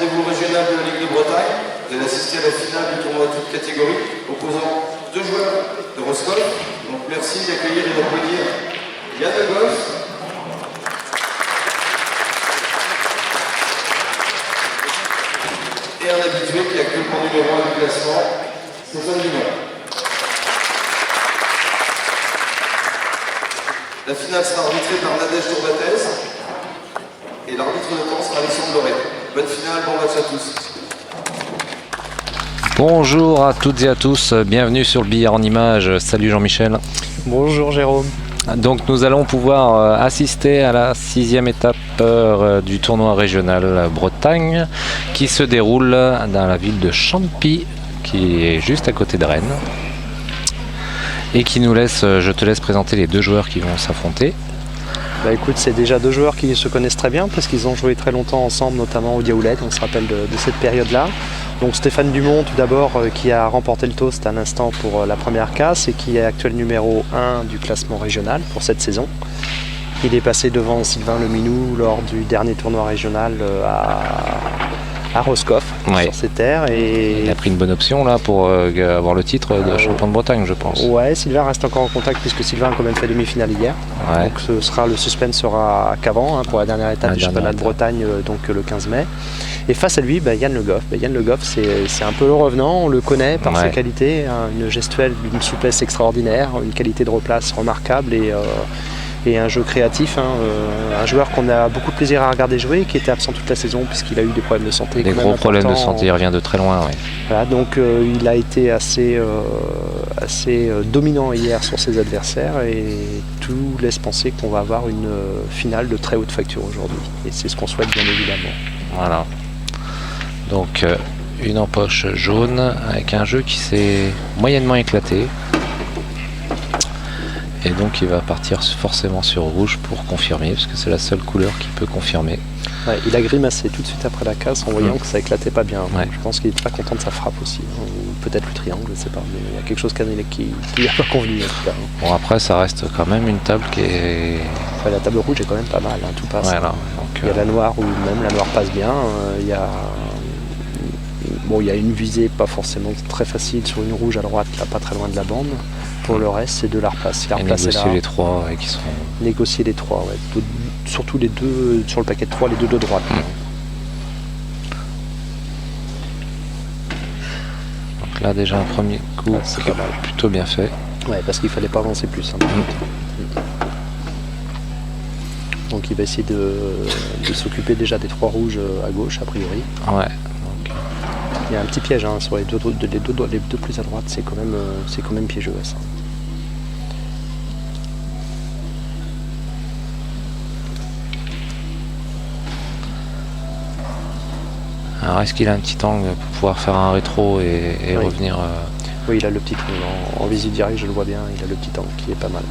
rendez-vous régional de la Ligue de Bretagne. Vous allez assister à la finale du tournoi de toute catégorie, opposant 2 joueurs de Roscoff. Donc merci d'accueillir et d'applaudir Yann Le Goff. Et un habitué qui est actuellement numéro 1 du classement, Stéphane Dumont. La finale sera arbitrée par Nadège Tourbatez et l'arbitre de temps sera Alexandre Loret. Bonne finale, bon match à tous. Bonjour à toutes et à tous, bienvenue sur le billard en images. Salut Jean-Michel. Bonjour Jérôme. Donc nous allons pouvoir assister à la 6e étape du tournoi régional Bretagne qui se déroule dans la ville de Champy, qui est juste à côté de Rennes. Et qui nous laisse, je te laisse présenter les 2 joueurs qui vont s'affronter. Bah écoute, c'est déjà 2 joueurs qui se connaissent très bien parce qu'ils ont joué très longtemps ensemble, notamment au Diaoulette, on se rappelle de cette période-là. Donc Stéphane Dumont tout d'abord qui a remporté le toast à l'instant pour la première casse et qui est actuel numéro 1 du classement régional pour cette saison. Il est passé devant Sylvain Leminou lors du dernier tournoi régional à Roscoff, ouais, sur ses terres. Et il a pris une bonne option là pour avoir le titre de champion de Bretagne, je pense. Ouais, Sylvain reste encore en contact puisque Sylvain a quand même fait demi-finale hier. Ouais. Donc le suspense sera qu'avant pour la dernière étape du championnat de Bretagne, donc le 15 mai. Et face à lui, Yann Le Goff. Yann Le Goff, c'est un peu le revenant, on le connaît par ses qualités, hein, une gestuelle d'une souplesse extraordinaire, une qualité de replace remarquable et un jeu créatif, hein, un joueur qu'on a beaucoup de plaisir à regarder jouer, qui était absent toute la saison puisqu'il a eu des problèmes de santé. Des gros problèmes de santé, il revient de très loin. Ouais. Voilà, donc il a été assez dominant hier sur ses adversaires et tout laisse penser qu'on va avoir une finale de très haute facture aujourd'hui. Et c'est ce qu'on souhaite bien évidemment. Voilà. Donc une empoche jaune avec un jeu qui s'est moyennement éclaté. Et donc il va partir forcément sur rouge pour confirmer, parce que c'est la seule couleur qui peut confirmer. Ouais, il a grimacé tout de suite après la casse en voyant que ça éclatait pas bien. Ouais. Je pense qu'il n'était pas content de sa frappe aussi. Hein. Ou peut-être le triangle, je ne sais pas. Mais il y a quelque chose qui n'a pas convenu en tout cas. Bon après ça reste quand même une table qui est... Enfin, la table rouge est quand même pas mal, hein, tout passe. Voilà, donc, il y a la noire où même la noire passe bien. Il y a... Bon, il y a une visée pas forcément très facile sur une rouge à droite, là, pas très loin de la bande. Pour le reste, c'est de la replace. Et négocier les 3 qui sont... Négocier les 3, ouais. Surtout les 2 sur le paquet de 3, les 2 de droite. Donc là déjà un premier coup c'est pas mal. Plutôt bien fait. Ouais, parce qu'il fallait pas avancer plus. Hein. Donc il va essayer de s'occuper déjà des 3 rouges à gauche, a priori. Ouais. Il y a un petit piège hein, sur les deux plus à droite, c'est quand même piégeux ça. Alors est-ce qu'il a un petit angle pour pouvoir faire un rétro et oui, revenir Oui, il a le petit angle. En visite directe, je le vois bien, il a le petit angle qui est pas mal.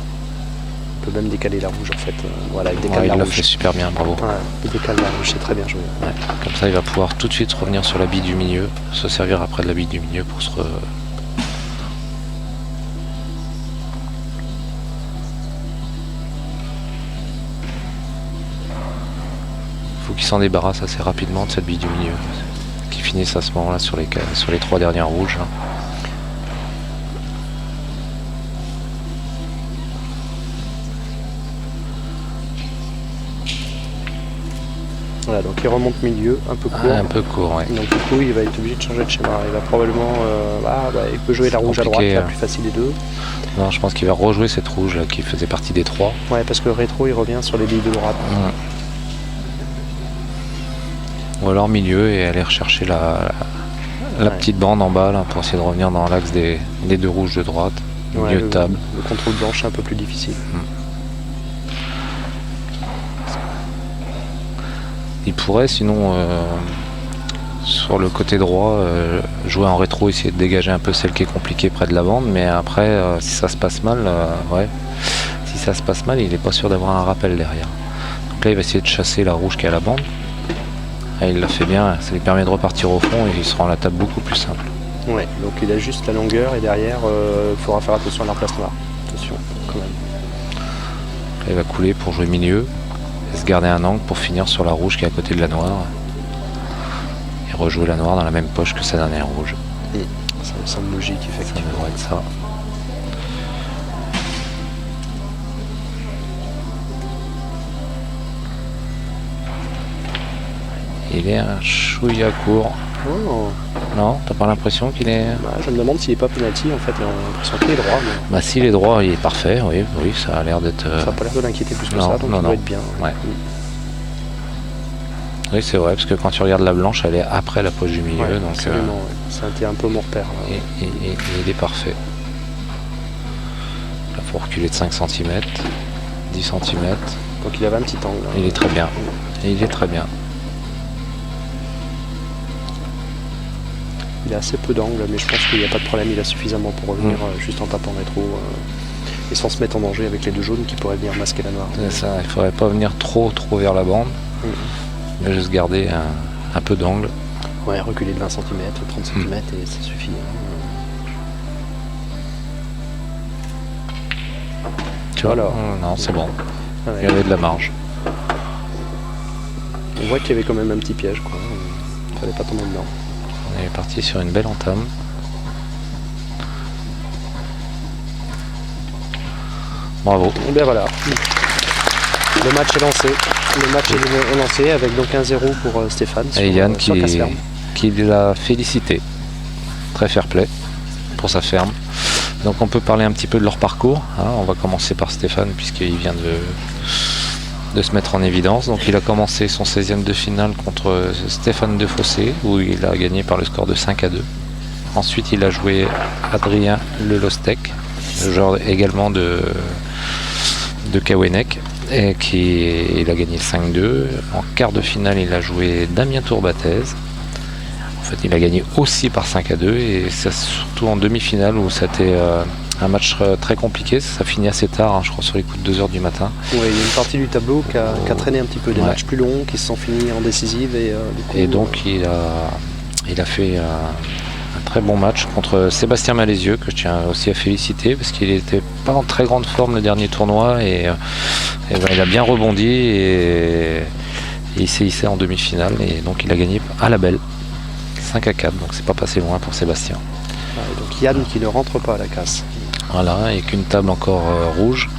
Il peut même décaler la rouge en fait. Voilà, il décale la rouge. Il le fait super bien, bravo. Ouais, il décale la rouge, c'est très bien joué. Ouais. Comme ça il va pouvoir tout de suite revenir sur la bille du milieu, se servir après de la bille du milieu pour se... Faut qu'il s'en débarrasse assez rapidement de cette bille du milieu, qui finisse à ce moment-là sur les 3 dernières rouges. Hein. Voilà, donc il remonte milieu, un peu court. Un peu court, ouais. Donc du coup, il va être obligé de changer de schéma. Il va probablement... il peut jouer la rouge à droite, la plus facile des 2. Non, je pense qu'il va rejouer cette rouge là, qui faisait partie des 3. Ouais, parce que le rétro, il revient sur les billes de droite. Ou alors milieu et aller rechercher la petite bande en bas là, pour essayer de revenir dans l'axe des 2 rouges de droite. Milieu de table. Le contrôle blanche est un peu plus difficile. Il pourrait sinon sur le côté droit jouer en rétro, essayer de dégager un peu celle qui est compliquée près de la bande, mais après si ça se passe mal, si ça se passe mal, il n'est pas sûr d'avoir un rappel derrière. Donc là il va essayer de chasser la rouge qui est à la bande. Et il l'a fait bien, ça lui permet de repartir au fond et il se rend la table beaucoup plus simple. Ouais, donc il a juste la longueur et derrière il faudra faire attention à la place noire. Attention quand même. Là, il va couler pour jouer milieu et se garder un angle pour finir sur la rouge qui est à côté de la noire. rejouer la noire dans la même poche que sa dernière rouge. Ça me semble logique, Ça effectivement. devrait être ça. Il est un chouïa court. Oh. Non, t'as pas l'impression qu'il est... Bah, je me demande s'il est pas penalty, en fait, j'ai l'impression qu'il est droit, mais Bah s'il est droit, il est parfait, oui, oui, ça a l'air d'être... ça n'a pas l'air de l'inquiéter plus que non, ça, donc non, il non. doit être bien. Ouais. Oui, c'est vrai, parce que quand tu regardes la blanche, elle est après la poche du milieu, Ouais, donc absolument, ouais. Ça a été un peu mon repère. Là. et il est parfait. Là, faut reculer de 5 cm, 10 cm, Donc il avait un petit angle. Hein. il est très bien, et il est très bien. Il a assez peu d'angle, mais je pense qu'il n'y a pas de problème, il a suffisamment pour revenir juste en tapant rétro et sans se mettre en danger avec les deux jaunes qui pourraient venir masquer la noire. C'est ça, il faudrait pas venir trop vers la bande, mais juste garder un peu d'angle. Ouais, reculer de 20 cm, 30 cm et ça suffit. Tu vois, Alors. non, c'est bon, Ah ouais. il y avait de la marge. On voit qu'il y avait quand même un petit piège, quoi. Il fallait pas tomber dedans. On est parti sur une belle entame. Bravo. Et bien voilà. Le match est lancé. Le match est lancé avec donc 1-0 pour Stéphane. Et Yann sur Casse-Ferme. qui l'a félicité. Très fair play pour sa ferme. Donc on peut parler un petit peu de leur parcours. Hein. On va commencer par Stéphane puisqu'il vient de se mettre en évidence. Donc il a commencé son 16e de finale contre Stéphane Defossé où il a gagné par le score de 5-2. Ensuite il a joué Adrien Lelostec, joueur également de Kawenek, et il a gagné 5-2. En quart de finale il a joué Damien Tourbatez. En fait il a gagné aussi par 5-2 et c'est surtout en demi-finale où c'était un match très compliqué, ça finit assez tard, hein, je crois sur les coups de 2h du matin. Oui, il y a une partie du tableau qui a traîné un petit peu, des matchs plus longs qui se sont finis en décisive et donc il a fait un très bon match contre Sébastien Malézieux que je tiens aussi à féliciter parce qu'il n'était pas en très grande forme le dernier tournoi et ben, il a bien rebondi et il s'est hissé en demi-finale et donc il a gagné à la belle 5-4, donc c'est pas passé loin pour Sébastien. Donc Yann qui ne rentre pas à la casse. Voilà, et qu'une table encore rouge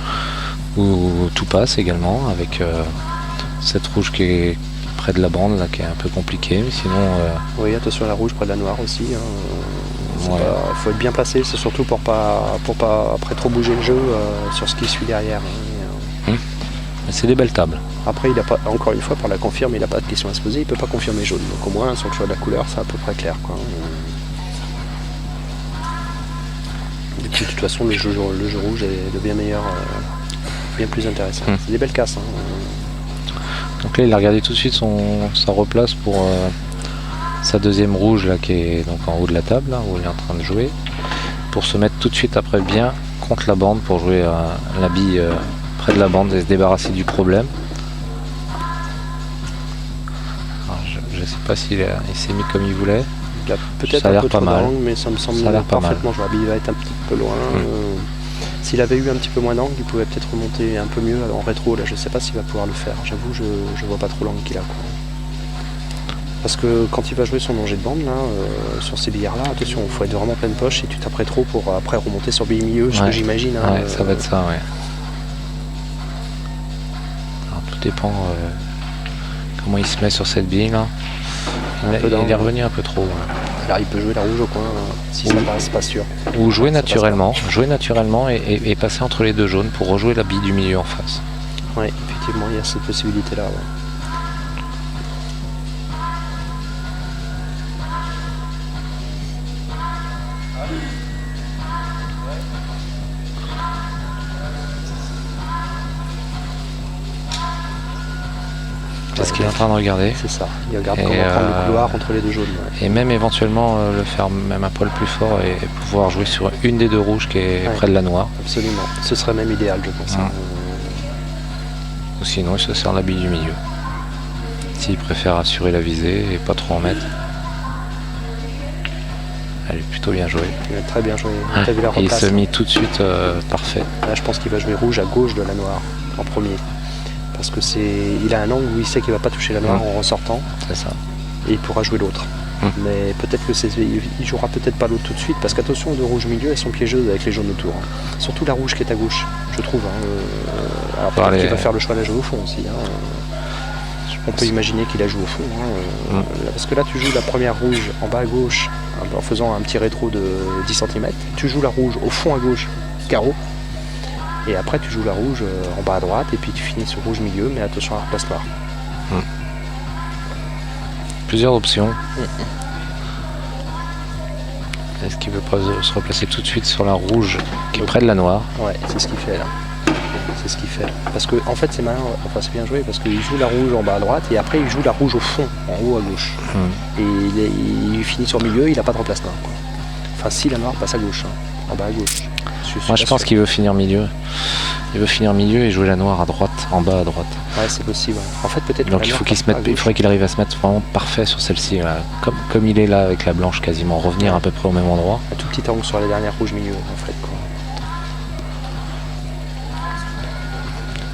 où tout passe également avec cette rouge qui est près de la bande là, qui est un peu compliquée, mais sinon Oui, attention à la rouge près de la noire aussi. Il ouais. faut être bien placé, c'est surtout pour pas après trop bouger le jeu sur ce qui suit derrière. c'est des belles tables. Après, il a pas, encore une fois, par la confirme, il n'a pas de question à se poser, il peut pas confirmer jaune. Donc au moins sur le choix de la couleur, c'est à peu près clair, quoi. Et puis de toute façon, le jeu rouge est de bien meilleur, bien plus intéressant. C'est des belles casses. Donc là il a regardé tout de suite sa replace pour sa deuxième rouge là, qui est donc en haut de la table, là, où il est en train de jouer, pour se mettre tout de suite après bien contre la bande pour jouer la bille près de la bande et se débarrasser du problème. Alors, je ne sais pas s'il s'est mis comme il voulait. Il a peut-être Ça a un l'air peu pas trop mal. d'angle, mais ça me semble Ça a l'air pas parfaitement jouable. Il va être un petit peu loin. S'il avait eu un petit peu moins d'angle, il pouvait peut-être remonter un peu mieux en rétro. Là, je sais pas s'il va pouvoir le faire. J'avoue, je vois pas trop l'angle qu'il a, quoi. Parce que quand il va jouer son danger de bande, là, sur ces billards-là, attention, il faut être vraiment pleine poche et tu tapes rétro pour après remonter sur bille milieu, ce que j'imagine. Hein, ouais, ça va être ça, ouais. Alors, tout dépend comment il se met sur cette bille là. Il est revenu un peu trop. Ouais. Alors il peut jouer la rouge au coin, si ça passe, pas sûr. Ou jouer naturellement et passer entre les deux jaunes pour rejouer la bille du milieu en face. Oui, effectivement, il y a cette possibilité-là. Ouais. C'est ce qu'il est en train de regarder. C'est ça, il regarde comment prendre le couloir entre les deux jaunes. Ouais. Et même éventuellement le faire même un poil plus fort et pouvoir jouer sur une des deux rouges qui est près de la noire. Absolument, ce serait même idéal, je pense. Ou sinon il se sert la bille du milieu. S'il préfère assurer la visée et pas trop en mettre. Elle est plutôt bien jouée. Il a très bien joué. Et il se mit tout de suite parfait. Là je pense qu'il va jouer rouge à gauche de la noire en premier. Parce que il a un angle où il sait qu'il va pas toucher la noire en ressortant. C'est ça. Et il pourra jouer l'autre. Mais peut-être que il jouera peut-être pas l'autre tout de suite, parce qu'attention, de rouge milieu, elles sont piégeuses avec les jaunes autour. Hein. Surtout la rouge qui est à gauche, je trouve. Hein. Alors peut-être qu'il va faire le choix de la jouer au fond aussi. Hein. On peut imaginer qu'il a joué au fond. Hein. Parce que là, tu joues la première rouge en bas à gauche, en faisant un petit rétro de 10 cm. Tu joues la rouge au fond à gauche, carreau. Et après, tu joues la rouge en bas à droite, et puis tu finis sur rouge milieu, mais attention à la place noire. Plusieurs options. Est-ce qu'il veut pas se replacer tout de suite sur la rouge qui est près de la noire? Ouais, c'est ce qu'il fait là. C'est ce qu'il fait. Parce que en fait c'est malin, enfin c'est bien joué parce qu'il joue la rouge en bas à droite et après il joue la rouge au fond, en haut à gauche. Et il finit sur le milieu, il n'a pas de remplacement. Quoi. Enfin si la noire passe à gauche, hein, en bas à gauche. Moi je pense qu'il veut finir milieu. Il veut finir milieu et jouer la noire à droite, en bas à droite. Ouais c'est possible. En fait peut-être. Donc il faudrait qu'il arrive à se mettre vraiment parfait sur celle-ci. Comme il est là avec la blanche quasiment, revenir à peu près au même endroit. Un tout petit angle sur la dernière rouge milieu en fait. Quoi.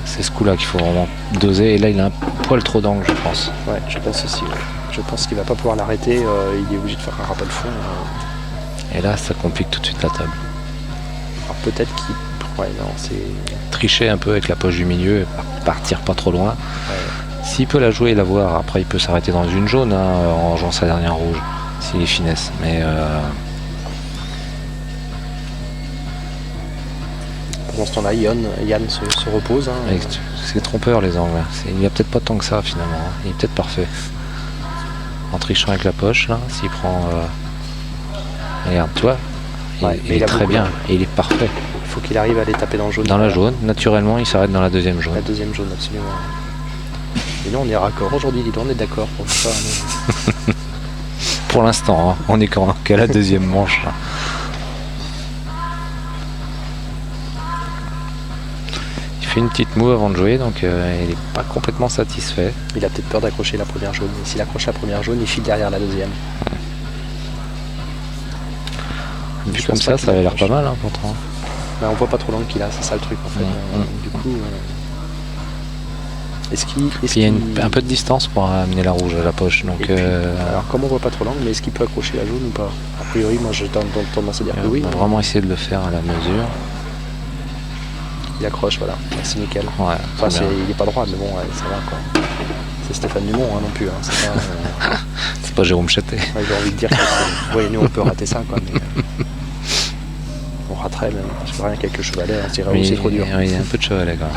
C'est ce coup-là qu'il faut vraiment doser. Et là, il a un poil trop d'angle, je pense. Ouais, je pense aussi. Ouais. Je pense qu'il va pas pouvoir l'arrêter. Il est obligé de faire un rappel fond. Et là, ça complique tout de suite la table. Alors peut-être qu'il... Ouais, non, c'est... Tricher un peu avec la poche du milieu et partir pas trop loin. Ouais. S'il peut la jouer et la voir, après, il peut s'arrêter dans une jaune en jouant sa dernière rouge. S'il est finesse. Mais... Pendant ce temps-là, Yann se repose. Hein. C'est trompeur les angles. Il n'y a peut-être pas tant que ça finalement. Il est peut-être parfait. En trichant avec la poche, là, s'il prend... Regarde, tu vois, il est très bien. Et il est parfait. Il faut qu'il arrive à les taper dans le jaune. Dans la jaune, naturellement, il s'arrête dans la deuxième jaune. La deuxième jaune, absolument. Et nous, on est raccord. Aujourd'hui, on est d'accord pour tout ça. Mais... Pour l'instant, hein, on est qu'à la deuxième manche. Là. Une petite moue avant de jouer, donc il n'est pas complètement satisfait. Il a peut-être peur d'accrocher la première jaune. Et s'il accroche la première jaune, il file derrière la deuxième. Vu comme ça avait l'air pas mal hein, pourtant. Ben, on voit pas trop l'angle qu'il a, c'est ça le truc en fait. Du coup, il y a un peu de distance pour amener la rouge à la poche. Donc, puis, alors comme on voit pas trop l'angle, mais est-ce qu'il peut accrocher la jaune ou pas? A priori, moi j'ai tendance à dire que oui. On va vraiment essayer de le faire à la mesure. Il accroche, voilà, c'est nickel. Ouais, enfin, il est pas droit, mais bon, ouais, ça va quoi. C'est Stéphane Dumont hein, non plus. Hein, c'est pas Jérôme Châté. Ouais, j'ai envie de dire que nous on peut rater ça quoi, mais on raterait même. Parce que rien qu'avec le chevalet, c'est trop dur. Oui, il y a un peu de chevalet quand même.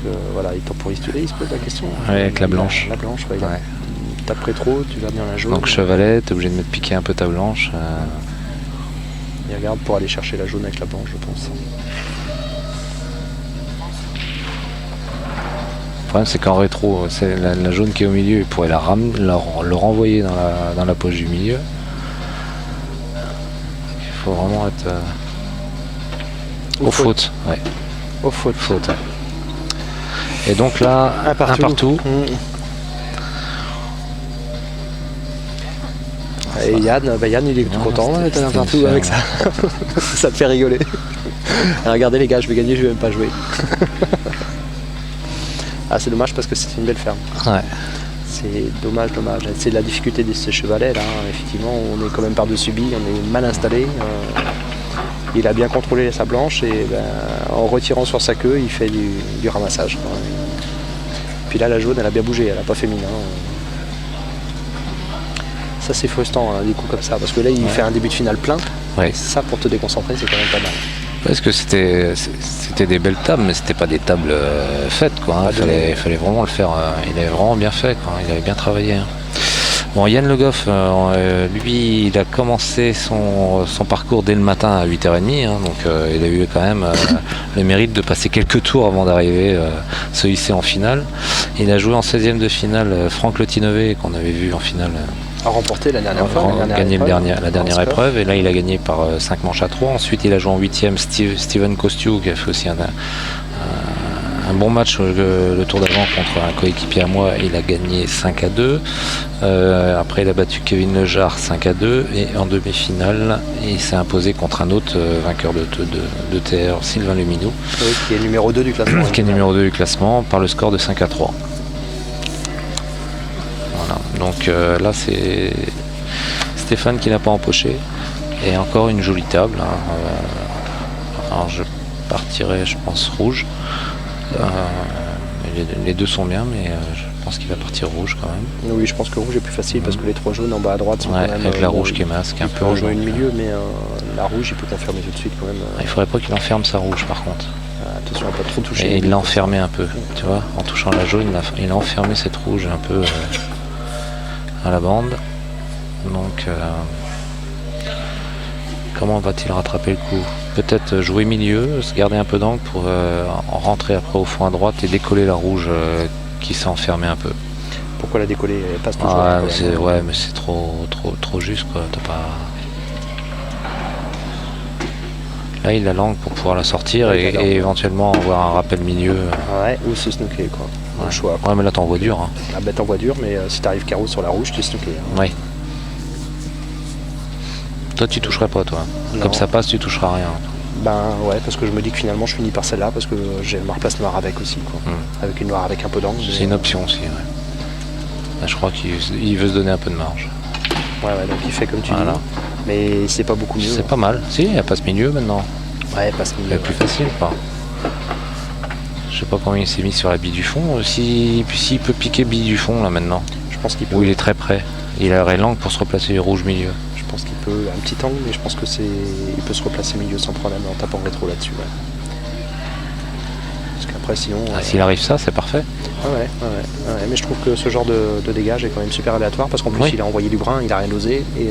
Donc, voilà, il temporise tout il se pose la question. Ouais, avec la blanche. La blanche, ouais. Tu tapes trop, tu vas bien la jaune. Donc chevalet, t'es obligé de mettre piquer un peu ta blanche. Il regarde pour aller chercher la jaune avec la blanche, je pense. Le problème c'est qu'en rétro, c'est la jaune qui est au milieu, il pourrait le renvoyer dans la poche du milieu. Il faut vraiment être aux fautes. Ouais. Aux fautes. Et donc là, un partout. Et Yann, il est tout content d'être un partout avec ça. Ça te fait rigoler. Regardez les gars, je vais gagner, je vais même pas jouer. Ah, c'est dommage parce que c'est une belle ferme. Ouais. C'est dommage. C'est la difficulté de ces chevalets là. Effectivement, on est quand même par-dessus bille, on est mal installé. Il a bien contrôlé sa blanche et en retirant sur sa queue, il fait du ramassage. Puis là, la jaune, elle a bien bougé, elle n'a pas fait mine. Ça c'est frustrant des coups comme ça parce que là il fait un début de finale plein. Ouais. Ça pour te déconcentrer c'est quand même pas mal. Parce que c'était des belles tables mais c'était pas des tables faites quoi. Il fallait vraiment le faire. Il avait vraiment bien fait quoi. Il avait bien travaillé. Hein. Bon Yann Le Goff, lui il a commencé son parcours dès le matin à 8h30 hein, donc il a eu quand même le mérite de passer quelques tours avant d'arriver se hisser en finale. Il a joué en 16e de finale Franck Le Tinové qu'on avait vu en finale. A remporté la dernière fois. Gagné la dernière épreuve et là il a gagné par 5 manches à 3. Ensuite il a joué en 8e Steven Kostiou qui a fait aussi un bon match le tour d'avant contre un coéquipier à moi. Il a gagné 5-2. Après il a battu Kevin Lejar 5-2 et en demi-finale il s'est imposé contre un autre vainqueur de TR, Sylvain Luminou. Oui, qui est numéro 2 du classement. Qui est numéro 2 du classement par le score de 5-3. Donc là c'est Stéphane qui l'a pas empoché. Et encore une jolie table. Hein. Alors je partirai, je pense, rouge. Les deux sont bien, mais je pense qu'il va partir rouge quand même. Oui, je pense que rouge est plus facile parce que les 3 jaunes en bas à droite sont Ouais, quand même... avec la rouge qui est masque un il peu. peut rejoindre le milieu, mais la rouge, il peut confirmer tout de suite quand même. Il faudrait pas qu'il enferme sa rouge par contre. Attention à pas trop toucher. Et il l'a enfermé un peu, tu vois, en touchant la jaune, il a enfermé cette rouge un peu à la bande. Donc comment va-t-il rattraper le coup? Peut-être jouer milieu, se garder un peu d'angle pour rentrer après au fond à droite et décoller la rouge qui s'est enfermée un peu. Pourquoi la décoller? Elle passe toujours. Ouais, mais c'est trop juste quoi. T'as pas... Là il a l'angle pour pouvoir la sortir et éventuellement avoir un rappel milieu. Ouais, ou se snooker quoi. Ouais. Le choix. Ouais, mais là t'envoies dur. Hein. Ah bah t'envoies dur, mais si t'arrives carreau sur la rouge, tu snooker. Hein. Oui. Toi tu toucherais pas toi. Non. Comme ça passe tu toucheras rien. Ben ouais, parce que je me dis que finalement je finis par celle-là parce que j'ai ma replace noire avec aussi quoi. Avec une noire avec un peu d'angle. C'est une option aussi. Ouais. Là, je crois qu'il veut se donner un peu de marge. Ouais, donc il fait comme tu dis. Mais c'est pas beaucoup mieux. C'est pas mal. Si, il passe milieu maintenant. Ouais, passe milieu. C'est plus facile quoi. Je sais pas comment il s'est mis sur la bille du fond. S'il peut piquer bille du fond là maintenant. Je pense qu'il peut. Où il est très près. Il aurait l'angle pour se replacer rouge milieu. Je pense qu'il peut un petit angle, mais je pense que il peut se replacer milieu sans problème en tapant rétro là-dessus. Ouais. Parce qu'après sinon. S'il arrive ça, c'est parfait. Ouais, mais je trouve que ce genre de dégage est quand même super aléatoire parce qu'en plus il a envoyé du brun, il a rien osé et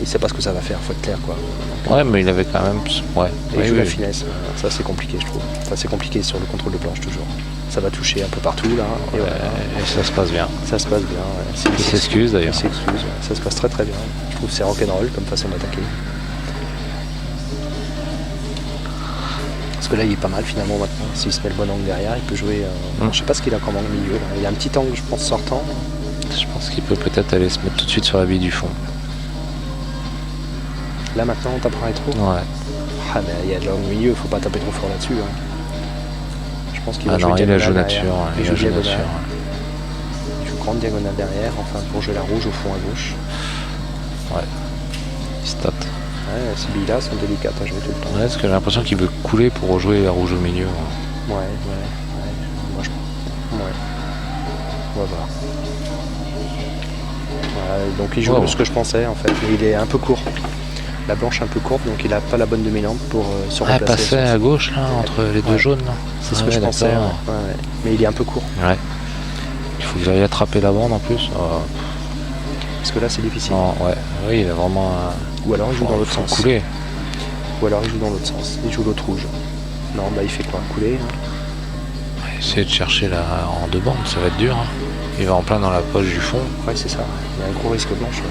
il sait pas ce que ça va faire, faut être clair quoi. Ouais, mais il avait quand même. Ouais. Et il joue la finesse, ça c'est compliqué je trouve. Enfin, c'est compliqué sur le contrôle de planche toujours. Ça va toucher un peu partout là. Et ça se passe bien. Ça se passe bien. Ouais. Il s'excuse d'ailleurs. Il s'excuse, ouais. Ça se passe très très bien. Je trouve que c'est rock'n'roll comme façon d'attaquer. Parce que là il est pas mal finalement maintenant. S'il se met le bon angle derrière, il peut jouer. Je sais pas ce qu'il a comme angle milieu. Là. Il a un petit angle je pense sortant. Je pense qu'il peut peut-être aller se mettre tout de suite sur la bille du fond. Là maintenant on tapera rétro. Ouais. Ah mais il y a de l'angle milieu, faut pas taper trop fort là-dessus. Hein. Je pense qu'il va jouer il a joué derrière. nature. Il joue nature. Il joue grande diagonale derrière, enfin pour jouer la rouge au fond à gauche. Ouais. Il se tâte. Ouais, ces billes-là sont délicates à jouer tout le temps. Ouais, parce que j'ai l'impression qu'il veut couler pour rejouer la rouge au milieu. Ouais. Moi, ouais. On va voir. Voilà, donc il joue ce que je pensais en fait, mais il est un peu court. La blanche un peu courte, donc il a pas la bonne dominante pour se replacer. Passer à gauche là, entre les deux jaunes là. C'est ce que je pensais. Ouais. Mais il est un peu court. Ouais. Il faut que j'aille attraper la bande en plus. Parce que là c'est difficile. Non, ouais. Oui, il a vraiment. Ou alors il joue dans l'autre sens. Couler. Ou alors il joue dans l'autre sens. Il joue l'autre rouge. Non, bah il fait quoi? Couler. Hein. Essayer de chercher là en deux bandes, ça va être dur. Hein. Il va en plein dans la poche du fond. Ouais, c'est ça. Il y a un gros risque blanche.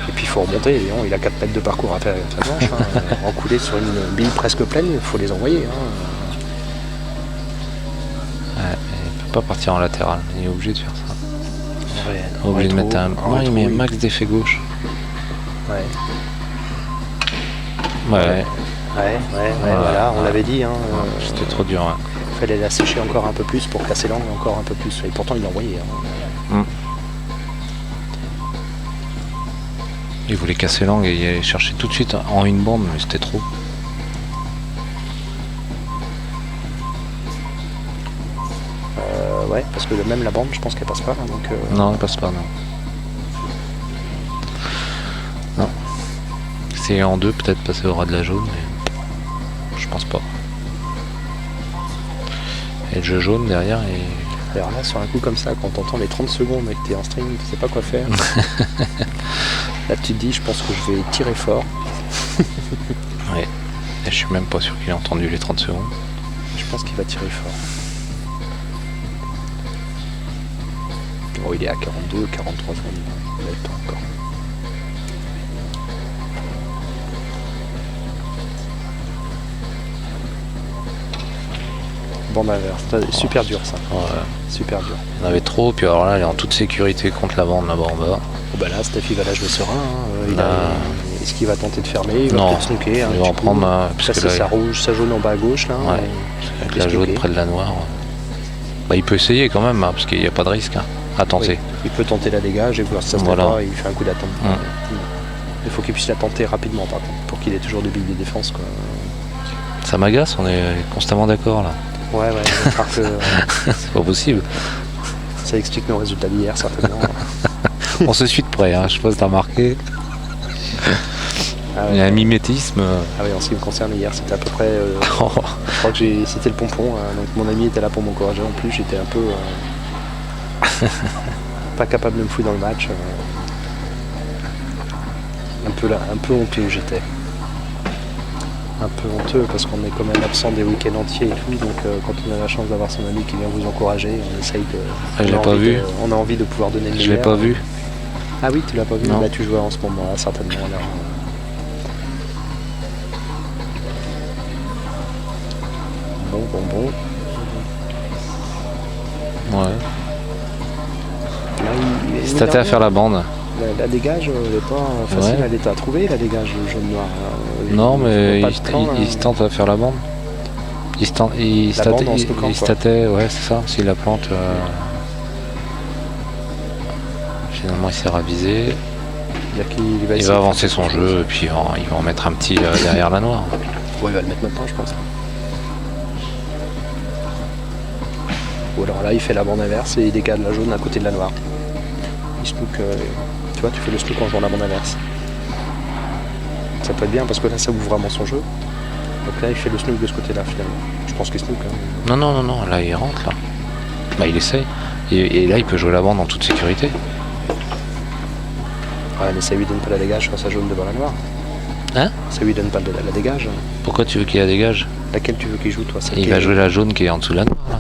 Et puis il faut remonter. Il a 4 mètres de parcours à faire avec la blanche. Hein. En couler sur une bille presque pleine, il faut les envoyer. Hein. Ouais, il peut pas partir en latéral. Il est obligé de faire ça. Ouais, obligé de mettre un. Non, il met un max d'effet gauche. Ouais. Ouais, voilà, on l'avait dit. Hein, c'était trop dur. Ouais. Il fallait la sécher encore un peu plus pour casser l'angle encore un peu plus. Et pourtant il l'a envoyé. Hein. Il voulait casser l'angle et y aller chercher tout de suite en une bande, mais c'était trop. Ouais, parce que même la bande, je pense qu'elle passe pas. Donc, Non, elle passe pas, non. Non. C'est en deux, peut-être passer au ras de la jaune, mais je pense pas. Et le jeu jaune derrière et. Alors là, sur un coup comme ça, quand t'entends les 30 secondes et que t'es en string, tu sais pas quoi faire. Là, tu te dis, je pense que je vais tirer fort. Ouais. Et je suis même pas sûr qu'il ait entendu les 30 secondes. Je pense qu'il va tirer fort. Oh, il est à 42, 43 secondes. Il va être encore. Bande inverse. Super dur ça. Ouais. Super dur. Il y en avait trop, puis alors là, elle est en toute sécurité contre la bande là-bas en bas. Oh bah là, Steph, il va la jouer serein. Hein. Est-ce qu'il va tenter de fermer? Il va peut-être snooker. Il va en prendre. Ça, c'est sa rouge, sa jaune en bas à gauche. Là, ouais. Avec la jaune près de la noire. Bah, il peut essayer quand même, hein, parce qu'il n'y a pas de risque. Hein. à tenter. Oui. Il peut tenter la dégage et voir si ça se fait Voilà. pas, il fait un coup d'attente. Il faut qu'il puisse la tenter rapidement par contre, pour qu'il ait toujours des billes de défense, quoi. Ça m'agace, on est constamment d'accord là. Ouais, j'espère que C'est pas possible. ça explique nos résultats d'hier, certainement. On se suit de près, hein. Je sais pas si t'as remarqué. Ah ouais. Il y a un mimétisme. Ah oui, en ce qui me concerne, hier, c'était à peu près... je crois que c'était le pompon, donc mon ami était là pour m'encourager. En plus, j'étais un peu... pas capable de me fouiller dans le match. Un peu honteux, j'étais. Un peu honteux, parce qu'on est quand même absent des week-ends entiers et tout, donc quand on a la chance d'avoir son ami qui vient vous encourager, on essaye de... Ah, je l'ai pas vu. On a envie de pouvoir donner le Je l'ai meilleur. pas vu. Ah oui, tu l'as pas vu? Non. Bah, tu jouais en ce moment, là, certainement. Alors, bon. Ouais. Là, Il se tâtait à faire la bande. La dégage, elle est pas facile, Ouais. elle est à trouver, la dégage jaune-noir. Non, mais pas de plan, il se tente à faire la bande. Il se La bande en stockant, il se quoi. tâtait, ouais, c'est ça. S'il la plante, finalement, il s'est ravisé. C'est-à-dire qu'il va Il essayer va de avancer faire son quelque jeu chose. et puis il va en mettre un petit derrière la noire. Ouais, il va le mettre maintenant, je pense. Ou alors là, il fait la bande inverse et il décale la jaune à côté de la noire. Il snook, tu vois, tu fais le snook en jouant la bande inverse. Ça peut être bien parce que là, ça ouvre vraiment son jeu. Donc là, il fait le snook de ce côté-là, finalement. Je pense qu'il snook. Hein. Non, là il rentre là. Bah il essaye. Et là il peut jouer la bande en toute sécurité. Ouais, mais ça lui donne pas la dégage sur sa jaune devant la noire. Hein? Ça lui donne pas la dégage. Pourquoi tu veux qu'il la dégage? Laquelle tu veux qu'il joue, toi? Celle Il qui va est- jouer la jaune qui est en dessous de la noire là.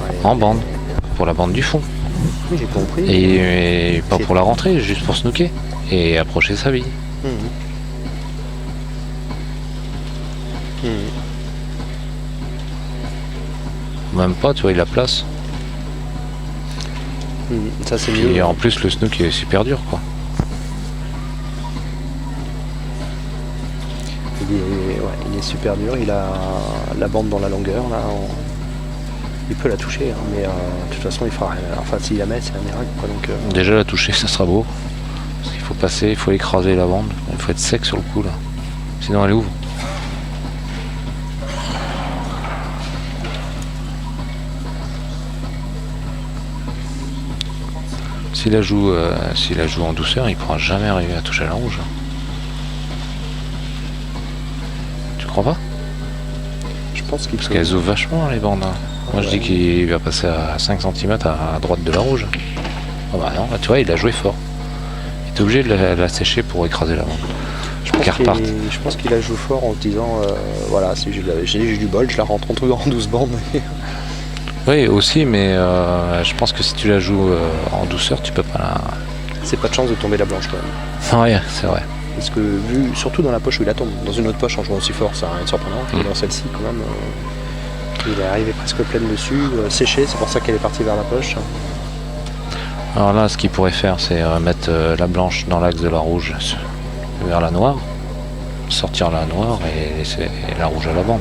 Ouais, En bande. Pour la bande du fond. oui, j'ai compris. Et pas pour la rentrée, juste pour snooker. Et approcher sa bille. Mhm. Mhm. Même pas, tu vois, il la place. Mhm. Ça, c'est mieux. Et en plus le snook est super dur quoi. Il est super dur, il a la bande dans la longueur, là, il peut la toucher, hein, mais de toute façon il fera rien. Enfin s'il la met c'est un miracle quoi, donc, Déjà la toucher ça sera beau. Parce qu'il faut passer, il faut écraser la bande. Il faut être sec sur le coup là. Sinon elle ouvre. S'il la joue en douceur, il ne pourra jamais arriver à toucher à la rouge. Tu crois pas? je pense qu'il Parce peut. qu'elles ouvrent vachement les bandes. Hein. Moi je dis Ouais. qu'il va passer à 5 cm à droite de la rouge. Ah bah non, tu vois, il a joué fort. Il est obligé de la sécher pour écraser la bande. Je pense qu'elle qu'il- reparte. je pense qu'il a joué fort en se disant voilà, si j'ai du bol, je la rentre en 12 bandes. Oui, aussi, mais je pense que si tu la joues en douceur, tu peux pas la... C'est pas de chance de tomber la blanche quand même. Ouais, c'est vrai. Parce que vu, surtout dans la poche où il la tombe, dans une autre poche en jouant aussi fort, ça n'a rien de surprenant. Mais dans celle-ci quand même, il est arrivé presque pleine dessus, séché, c'est pour ça qu'elle est partie vers la poche. Alors là, ce qu'il pourrait faire, c'est mettre la blanche dans l'axe de la rouge vers la noire, sortir la noire et laisser la rouge à la bande.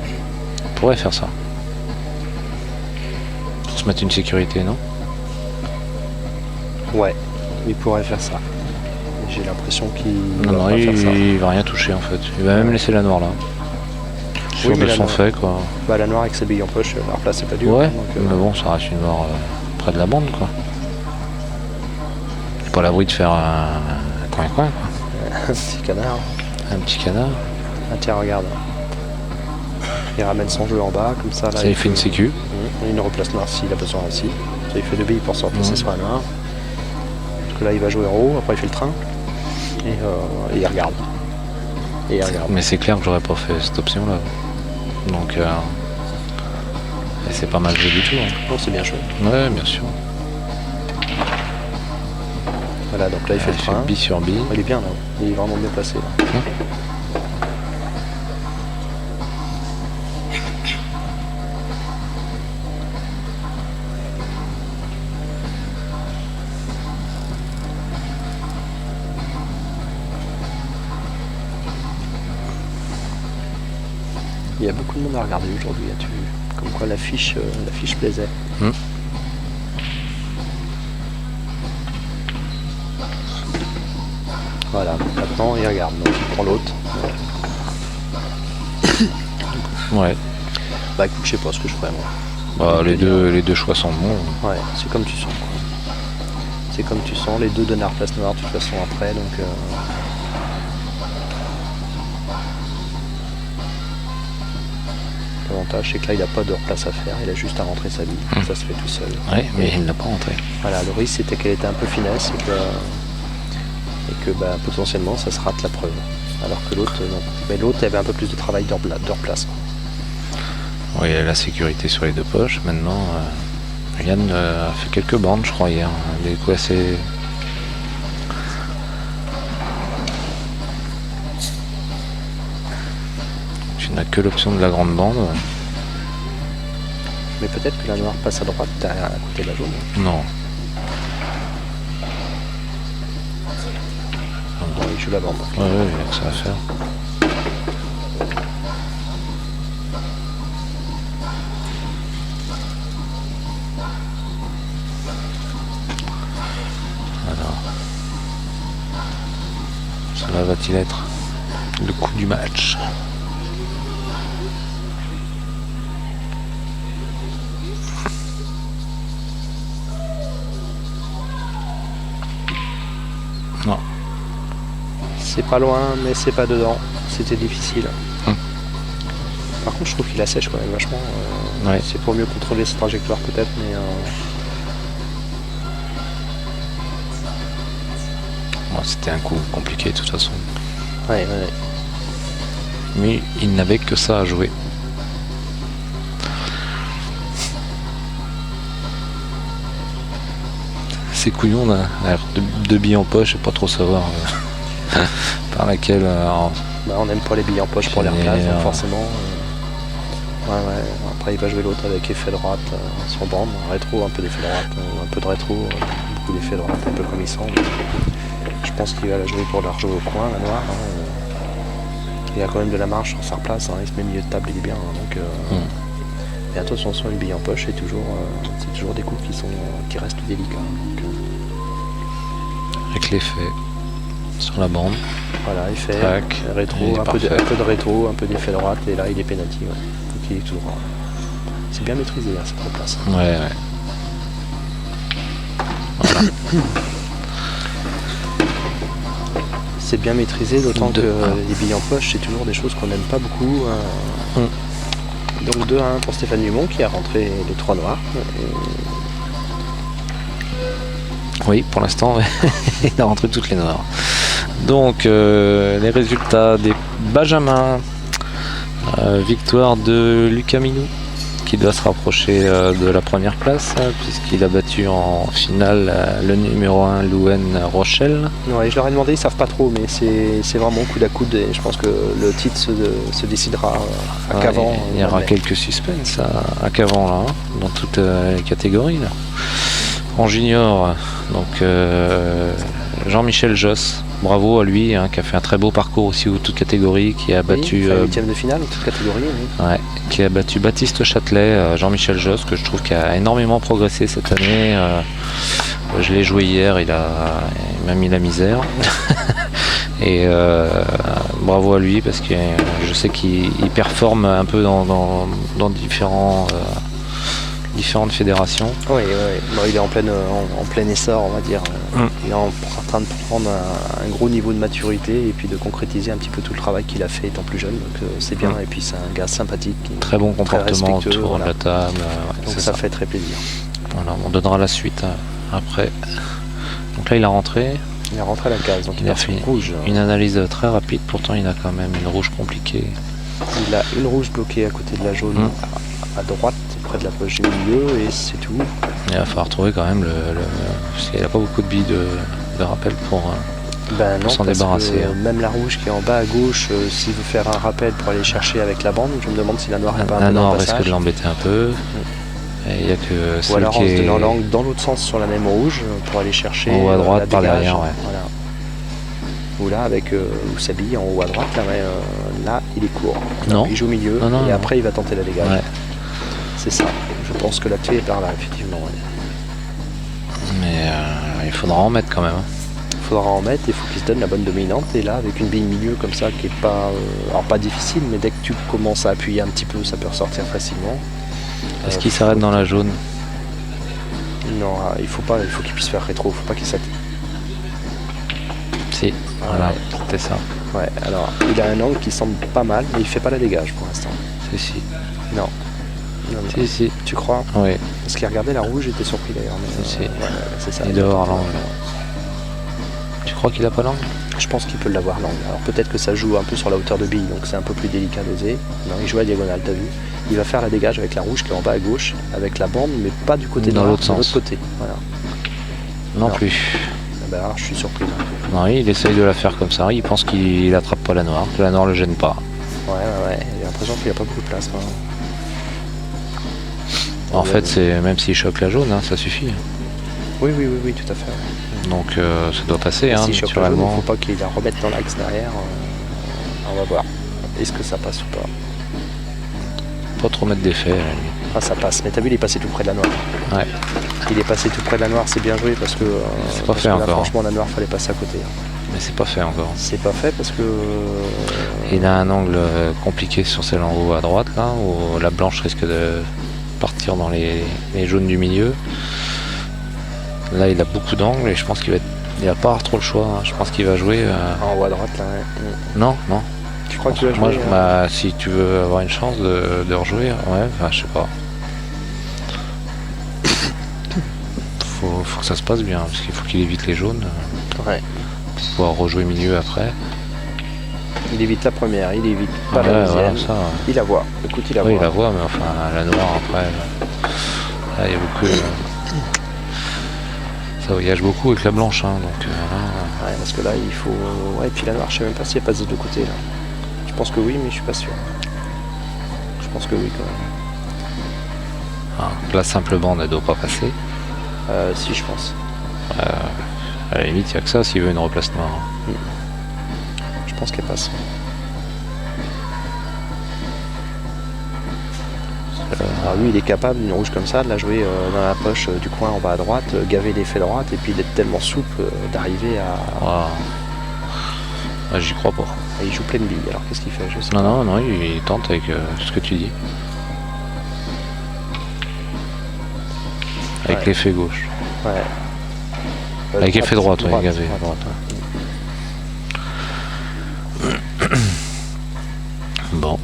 Il pourrait faire ça. Pour se mettre une sécurité, non? Ouais, il pourrait faire ça. J'ai l'impression qu'il Non, va pas faire ça. il va rien toucher en fait. Il va même laisser la noire là. Sûr mais de la son noire- fait quoi. Bah, la noire avec sa bille en poche, alors là c'est pas dur. Ouais, hein, donc, mais bon, ça reste une noire près de la bande quoi. C'est pas à l'abri de faire un coin-coin quoi. un petit canard. Un petit canard. Ah tiens, regarde. Il ramène son jeu en bas, comme ça. Là, Ça il fait une sécu. Une replace noire s'il a besoin aussi. Ça, il fait 2 billes pour se replacer sur la noire. Parce que là, il va jouer héros, après il fait le train. Et il regarde. Et il regarde. Mais c'est clair que j'aurais pas fait cette option là. Donc et c'est pas mal joué du tout. Hein. Non, c'est bien chouette. Ouais, bien sûr. Voilà, donc là, il fait le Il train. fait bille sur bille. Il est bien là. Il est vraiment bien placé. Là. Il y a beaucoup de monde à regarder aujourd'hui, as-tu vu? Comme quoi l'affiche plaisait. Voilà, maintenant il regarde, donc il prend l'autre. Ouais. Bah écoute, je sais pas ce que je ferais moi. Bah, les deux choix sont bons. Ouais, c'est comme tu sens quoi. C'est comme tu sens, les deux donnent la place noire de toute façon après, donc l'avantage c'est que là il n'a pas de replace à faire, il a juste à rentrer sa bille, ça se fait tout seul. Ouais, mais il n'a pas rentré. Voilà, le risque c'était qu'elle était un peu finesse et que bah, potentiellement ça se rate la preuve. Alors que l'autre non. Mais l'autre avait un peu plus de travail de replace. Oui, il y a la sécurité sur les deux poches. Maintenant, Yann a fait quelques bandes, je crois, hier. Des coups assez... Tu n'as que l'option de la grande bande. Mais peut-être que la noire passe à droite à côté de la jaune. Non. Il joue la bande. Ouais, il y a que ça à faire. Alors. Cela va-t-il être le coup du match? Non. C'est pas loin, mais c'est pas dedans. C'était difficile. Par contre, je trouve qu'il assèche quand même vachement. Ouais. C'est pour mieux contrôler sa trajectoire peut-être, mais... Bon, c'était un coup compliqué de toute façon. Ouais. Mais il n'avait que ça à jouer. C'est couillon, on a deux billes en poche et pas trop savoir par laquelle... Bah, on n'aime pas les billes en poche pour les replaces, donc forcément... Ouais. Après, il va jouer l'autre avec effet droite sur bande, rétro, un peu d'effet droite, un peu de rétro, beaucoup d'effet droite, un peu comme il semble. Je pense qu'il va la jouer pour la rejouer au coin, la noire. Il a quand même de la marge sur sa replace, il se met milieu de table, il est bien. Donc, et attention, sur une bille en poche, c'est toujours des coups qui restent délicats. Donc, avec l'effet sur la bande. Voilà, effet, Tac, rétro, un peu de rétro, un peu d'effet droite, et là il est penalty. Ouais. Donc il est tout droit. C'est bien maîtrisé cette replace. Ouais. Voilà. C'est bien maîtrisé, d'autant que les billes en poche, c'est toujours des choses qu'on n'aime pas beaucoup. Donc 2-1 pour Stéphane Dumont qui a rentré les 3 noirs. Oui, pour l'instant, il a rentré toutes les noires. Donc, les résultats des Benjamins. Victoire de Lucas Minou, qui doit se rapprocher de la première place, puisqu'il a battu en finale le numéro 1 Louen Rochelle. Ouais, je leur ai demandé, ils savent pas trop, mais c'est vraiment coude à coude, et je pense que le titre se décidera à Cavan. Il y aura quelques suspens à Cavan, là, dans toutes les catégories. Là. En junior, donc Jean-Michel Josse, bravo à lui, qui a fait un très beau parcours aussi aux toutes catégories, qui a battu... 8e de finale, toute catégorie. Oui. Ouais, qui a battu Baptiste Châtelet, Jean-Michel Josse, que je trouve qu'il a énormément progressé cette année. Je l'ai joué hier, il m'a mis la misère. Et bravo à lui, parce que je sais qu'il performe un peu dans différentes fédérations. Oui, bon, il est en plein essor, on va dire. Il est en train de prendre un gros niveau de maturité et puis de concrétiser un petit peu tout le travail qu'il a fait étant plus jeune. Donc c'est bien, et puis c'est un gars sympathique. Très bon comportement autour de la table. Donc ça fait très plaisir. Voilà, on donnera la suite après. Donc là il a rentré. Il est rentré à la case, donc il a fait une analyse très rapide, pourtant il a quand même une rouge compliquée. Il a une rouge bloquée à côté de la jaune à droite, près de la poche du milieu, et c'est tout. Il va falloir trouver quand même parce qu'il n'a pas beaucoup de billes de rappel pour s'en débarrasser. Même la rouge qui est en bas à gauche, s'il veut faire un rappel pour aller chercher avec la bande, je me demande si la noire n'est pas un peu la dans noire le risque de l'embêter un peu. Et il y a que ou alors en se donnant l'angle dans l'autre sens sur la même rouge pour aller chercher en haut à droite par derrière. Ouais. Voilà. Ou là avec Ousabi en haut à droite, là il est court. Non. Il joue au milieu et après il va tenter la dégage. Ouais. C'est ça. Je pense que la clé est par là, effectivement. Ouais. Mais il faudra en mettre quand même. faudra en mettre, il faut qu'il se donne la bonne dominante. Et là, avec une bille milieu comme ça, qui est pas, alors pas difficile, mais dès que tu commences à appuyer un petit peu, ça peut ressortir facilement. Est-ce qu'il s'arrête dans la jaune? Non, il faut qu'il puisse faire rétro, faut pas qu'il s'attire. Si, voilà, c'était ça. Ouais, alors il a un angle qui semble pas mal, mais il fait pas la dégage pour l'instant. Si. Non. Si. Tu crois? Oui. Parce qu'il regardait la rouge, j'étais surpris d'ailleurs. Si. Ouais, c'est ça. Il doit avoir l'angle. Tu crois qu'il a pas l'angle? Je pense qu'il peut l'avoir l'angle. Alors peut-être que ça joue un peu sur la hauteur de bille, donc c'est un peu plus délicat d'oser. Non, il joue à diagonale, t'as vu? Il va faire la dégage avec la rouge qui est en bas à gauche, avec la bande, mais pas du côté dans noir, l'autre de sens. l'autre côté. Voilà. Non plus. Ben alors, je suis surpris. Là. Non, il essaye de la faire comme ça. Il pense qu'il attrape pas la noire. Que la noire le gêne pas. Ouais. J'ai l'impression qu'il n'y a pas beaucoup de place. Hein. En fait, c'est même s'il choque la jaune, hein, ça suffit. Oui, tout à fait. Donc ça doit passer, hein, S'il choque la jaune, il naturellement. ne faut pas qu'il la remette dans l'axe derrière. On va voir. Est-ce que ça passe ou pas? Pas trop mettre d'effet. Ah, ça passe. Mais t'as vu, il est passé tout près de la noire. Ouais. Il est passé tout près de la noire, c'est bien joué parce que, C'est pas parce fait que là, encore. franchement, la noire, fallait passer à côté. Mais c'est pas fait encore. C'est pas fait parce que. Il a un angle compliqué sur celle en haut à droite, là, où la blanche risque de partir dans les jaunes du milieu. Là, il a beaucoup d'angles et je pense qu'il va il va pas avoir trop le choix. Hein. Je pense qu'il va jouer. En haut à droite, là. Ouais. Non. Tu crois que tu vas Moi, jouer si tu veux avoir une chance de rejouer, ouais, enfin, je sais pas. Faut que ça se passe bien, parce qu'il faut qu'il évite les jaunes Ouais. pour pouvoir rejouer milieu après. Il évite la première, il évite pas Ouais, la deuxième. voilà, ça, ouais. Il la voit. Écoute, il la Oui, voit. il la voit, mais enfin, la noire après, là, il y a beaucoup. Ça voyage beaucoup avec la blanche, hein, donc là, Ouais, parce que là, il faut. Ouais, et puis la noire, je sais même pas si elle passe des deux côtés là. Je pense que oui, mais je suis pas sûr. Je pense que oui quand même. la simple bande, elle doit pas passer. Si, je pense. À la limite, il n'y a que ça s'il veut une replace noire. Je pense qu'elle passe. Alors lui, il est capable d'une rouge comme ça, de la jouer dans la poche du coin en bas à droite, gaver l'effet droite, et puis d'être tellement souple d'arriver à. Waouh. Ouais, j'y crois pas. Et il joue pleine bille. Alors qu'est-ce qu'il fait? Je sais pas. Non, il tente avec ce que tu dis. Avec Ouais. l'effet gauche. Ouais. Avec effet droite, ouais, gavé. droite. Bon.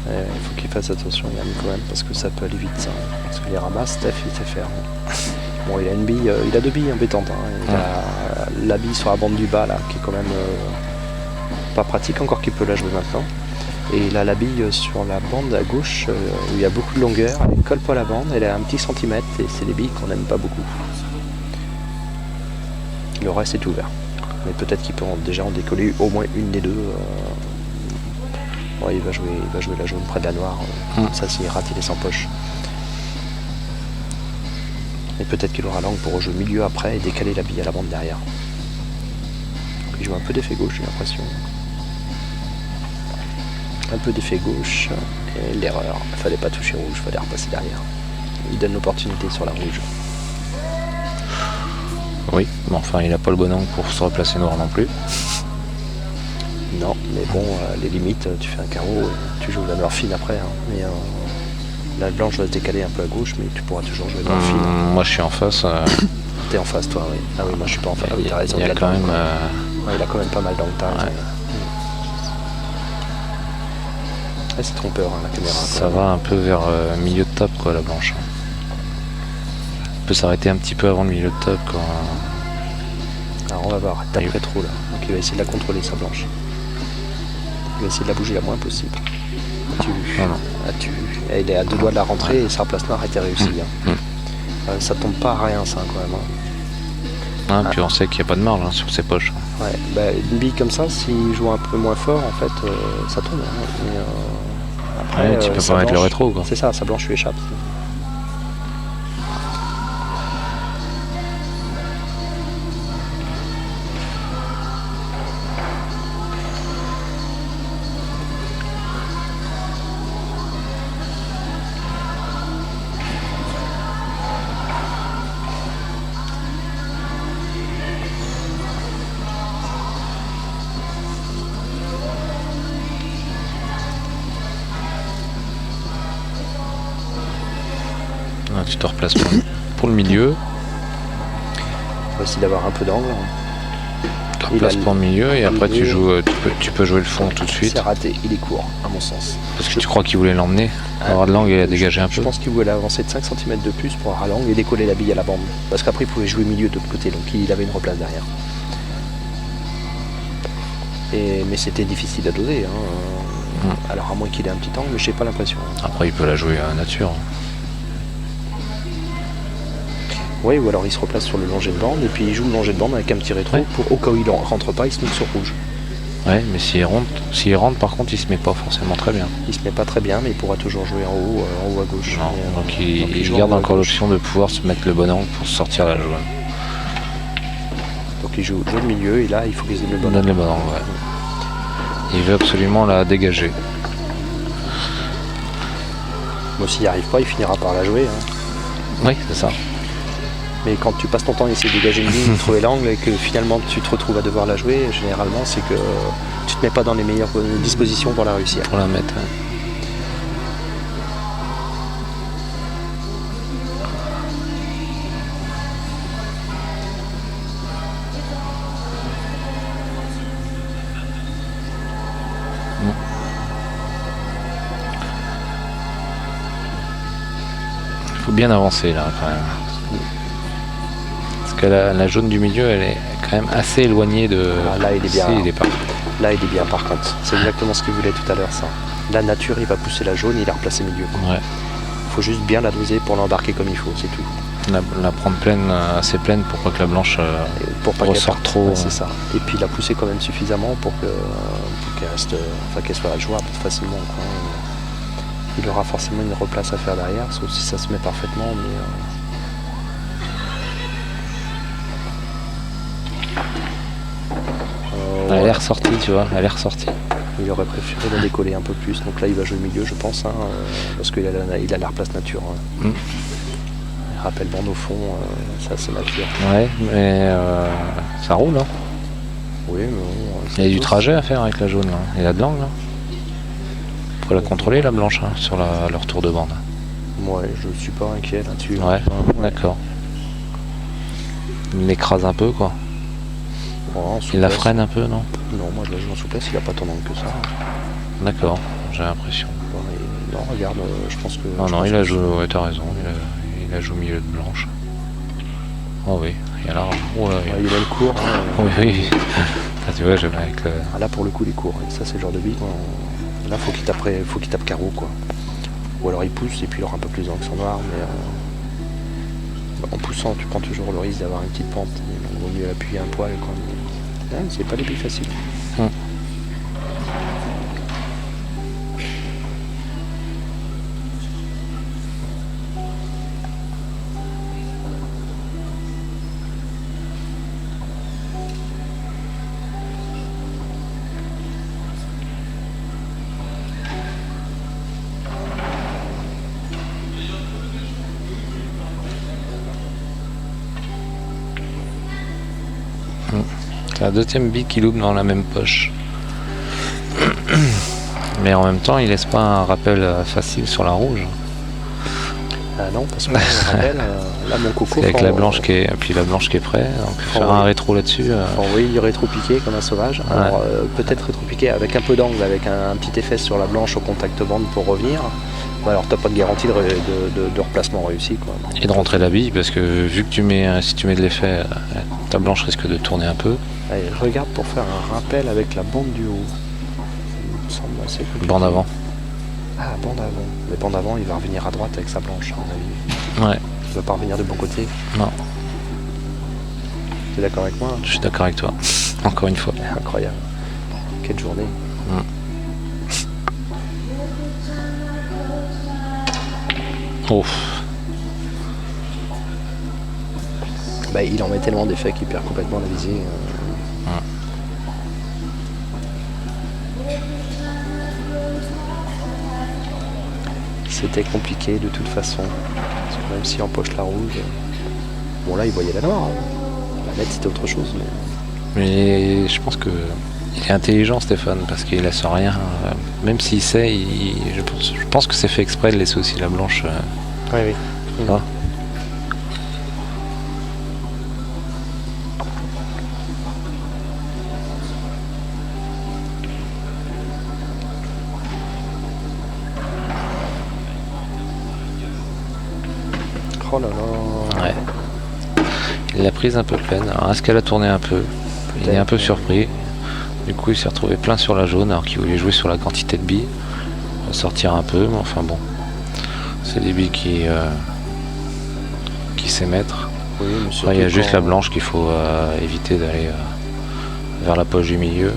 Il faut qu'il fasse attention, Yann, quand même, parce que ça peut aller vite, ça. Parce que les ramasses, Steph, il sait faire. Bon, il a une bille, il a deux billes embêtantes. Hein. Il a la bille sur la bande du bas, là, qui est quand même pas pratique, encore qu'il peut la jouer maintenant. Et il a la bille sur la bande à gauche, où il y a beaucoup de longueur. Elle colle pas à la bande, elle a un petit centimètre, et c'est des billes qu'on n'aime pas beaucoup. Le reste est ouvert. Mais peut-être qu'il peut déjà en décoller au moins une des deux. Ouais, il va jouer la jaune près de la noire. Ça, s'il rate, il est sans poche. Et peut-être qu'il aura l'angle pour rejouer milieu après et décaler la bille à la bande derrière. Donc, il joue un peu d'effet gauche, j'ai l'impression. Un peu d'effet gauche. Et l'erreur. Il fallait pas toucher rouge, il fallait repasser derrière. Il donne l'opportunité sur la rouge. Oui, mais enfin, il a pas le bon angle pour se replacer noir non plus. Non, mais bon, les limites, tu fais un carreau, tu joues la noire fine après. Hein. Mais la blanche va se décaler un peu à gauche, mais tu pourras toujours jouer noire fine. Moi, je suis en face. T'es en face, toi, oui. Ah oui, moi je suis pas en face. Ah oui, t'as raison. Il y a quand même. Ouais, il a quand même pas mal d'angle, t'as raison. Ouais, c'est trompeur, hein, la caméra. Ça va un peu vers milieu de table, quoi, la blanche. Il peut s'arrêter un petit peu avant le milieu de table, quoi. Alors on va voir, tape rétro là. Donc il va essayer de la contrôler, sa blanche. Il va essayer de la bouger la moins possible. As-tu vu? As-tu vu? Et il est à deux doigts de la rentrée et sa place noire était réussie. Hein. Ça tombe pas à rien, ça, quand même. Hein. Puis on sait qu'il n'y a pas de marge hein, sur ses poches. Ouais, bah, une bille comme ça, s'il joue un peu moins fort, en fait, ça tombe. Hein. Mais, après, Ouais, tu peux sa pas mettre le blanche- rétro, quoi. C'est ça, sa blanche lui échappe. Tu te replaces pour le milieu. On va essayer d'avoir un peu d'angle. Tu te replaces pour le milieu et après tu peux jouer le fond tout de suite. C'est raté, il est court, à mon sens. Parce que tu crois qu'il voulait l'emmener, avoir de l'angle et la dégager un peu. Je pense qu'il voulait avancer de 5 cm de plus pour avoir l'angle et décoller la bille à la bande. Parce qu'après, il pouvait jouer milieu de l'autre côté, donc il avait une replace derrière. Mais c'était difficile à doser. Alors, à moins qu'il ait un petit angle, mais je n'ai pas l'impression. Après, il peut la jouer à nature. Oui, ou alors il se replace sur le longé de bande et puis il joue le longé de bande avec un petit rétro pour au cas où il ne rentre pas, il se met sur rouge. Ouais, mais s'il rentre, par contre, il se met pas forcément très bien. Il se met pas très bien, mais il pourra toujours jouer en haut à gauche. Non, donc il garde encore l'option de pouvoir se mettre le bon angle pour sortir la joue. Donc il joue le milieu et là il faut qu'il ait le bon angle. Le bon angle, ouais. Il veut absolument la dégager. Bon, s'il n'y arrive pas, il finira par la jouer. Oui, c'est ça. Mais quand tu passes ton temps à essayer de dégager une ligne, de trouver l'angle et que finalement tu te retrouves à devoir la jouer, généralement c'est que tu te mets pas dans les meilleures dispositions pour la réussir. Pour la mettre, ouais. Il faut bien avancer là quand même. Parce que la jaune du milieu elle est quand même assez éloignée de... là il est bien. Il est pas. Là il est bien par contre. C'est exactement ce qu'il voulait tout à l'heure ça. La nature il va pousser la jaune, il la replacer milieu. Ouais. Il faut juste bien la doser pour l'embarquer comme il faut, c'est tout. La prendre pleine, assez pleine pour pas que la blanche pour pas ressorte trop. Ouais, c'est ça. Et puis la pousser quand même suffisamment pour qu'elle reste, qu'elle soit jouable facilement. Quoi. Il aura forcément une replace à faire derrière, sauf si ça se met parfaitement. Mais elle est ressortie, tu vois, elle est ressortie. Il aurait préféré la décoller un peu plus. Donc là, il va jouer milieu, je pense, parce qu'il a la replace nature. Il rappelle bande au fond, ça c'est nature. Ouais, mais ça roule. Hein. Oui, mais bon, il y a du trajet à faire avec la jaune. Hein. Il y a de l'angle. Faut la contrôler la blanche sur leur tour de bande. Ouais, je suis pas inquiet là-dessus. Ouais, d'accord. Il l'écrase un peu quoi. Bon, il la freine un peu, non? Non, moi je la joue en souplesse, il a pas tant d'angle que ça. D'accord, j'ai l'impression. Non, regarde, je pense que... Non, il a joué, ouais, t'as raison, il a joué au milieu de blanche. Oh oui, il y a là... Oh là, il a le court. Oui. Ah, tu vois, j'aime avec le... Là pour le coup, il est court. Ça c'est le genre de bille. Là, faut qu'il tape carreau, quoi. Ou alors il pousse et puis il aura un peu plus d'angle sur noir, mais... en poussant, tu prends toujours le risque d'avoir une petite pente. Il vaut mieux appuyer un poil, quoi. C'est pas des billes faciles. C'est la deuxième bille qui loupe dans la même poche. Mais en même temps, il laisse pas un rappel facile sur la rouge. Non, parce que rappel, là mon coco... Avec la blanche qui est, puis la blanche qui est prête, on peut faire un rétro là-dessus. Oui, il rétro-piqué comme un sauvage. Ouais. Alors peut-être rétro-piqué avec un peu d'angle, avec un petit effet sur la blanche au contact bande pour revenir. Alors t'as pas de garantie de replacement réussi, quoi. Et de rentrer la bille, parce que vu que si tu mets de l'effet, ta blanche risque de tourner un peu. Allez, regarde pour faire un rappel avec la bande du haut. Il me semble assez compliqué. Bande avant. Ah, bande avant. Mais bande avant, il va revenir à droite avec sa blanche, à mon avis. Ouais. Il va pas revenir de bon côté. Non. Tu es d'accord avec moi? Je suis d'accord avec toi. Encore une fois. Incroyable. Quelle journée. Ouf. Bah, il en met tellement d'effets qu'il perd complètement la visée. C'était compliqué de toute façon. Parce que même si empoche la rouge. Bon là il voyait la noire. La nette c'était autre chose. Mais je pense que il est intelligent Stéphane, parce qu'il laisse rien. Même s'il sait, je pense que c'est fait exprès de laisser aussi la blanche. Oui. Hein, Oh là là. Ouais. Il l'a prise un peu pleine. Alors, est-ce qu'elle a tourné un peu? Il est un peu surpris. Du coup, il s'est retrouvé plein sur la jaune alors qu'il voulait jouer sur la quantité de billes. Il va sortir un peu, mais enfin bon. C'est des billes qui s'émettent. Oui, mais Après, il y a juste la quand- blanche qu'il faut éviter d'aller vers la poche du milieu.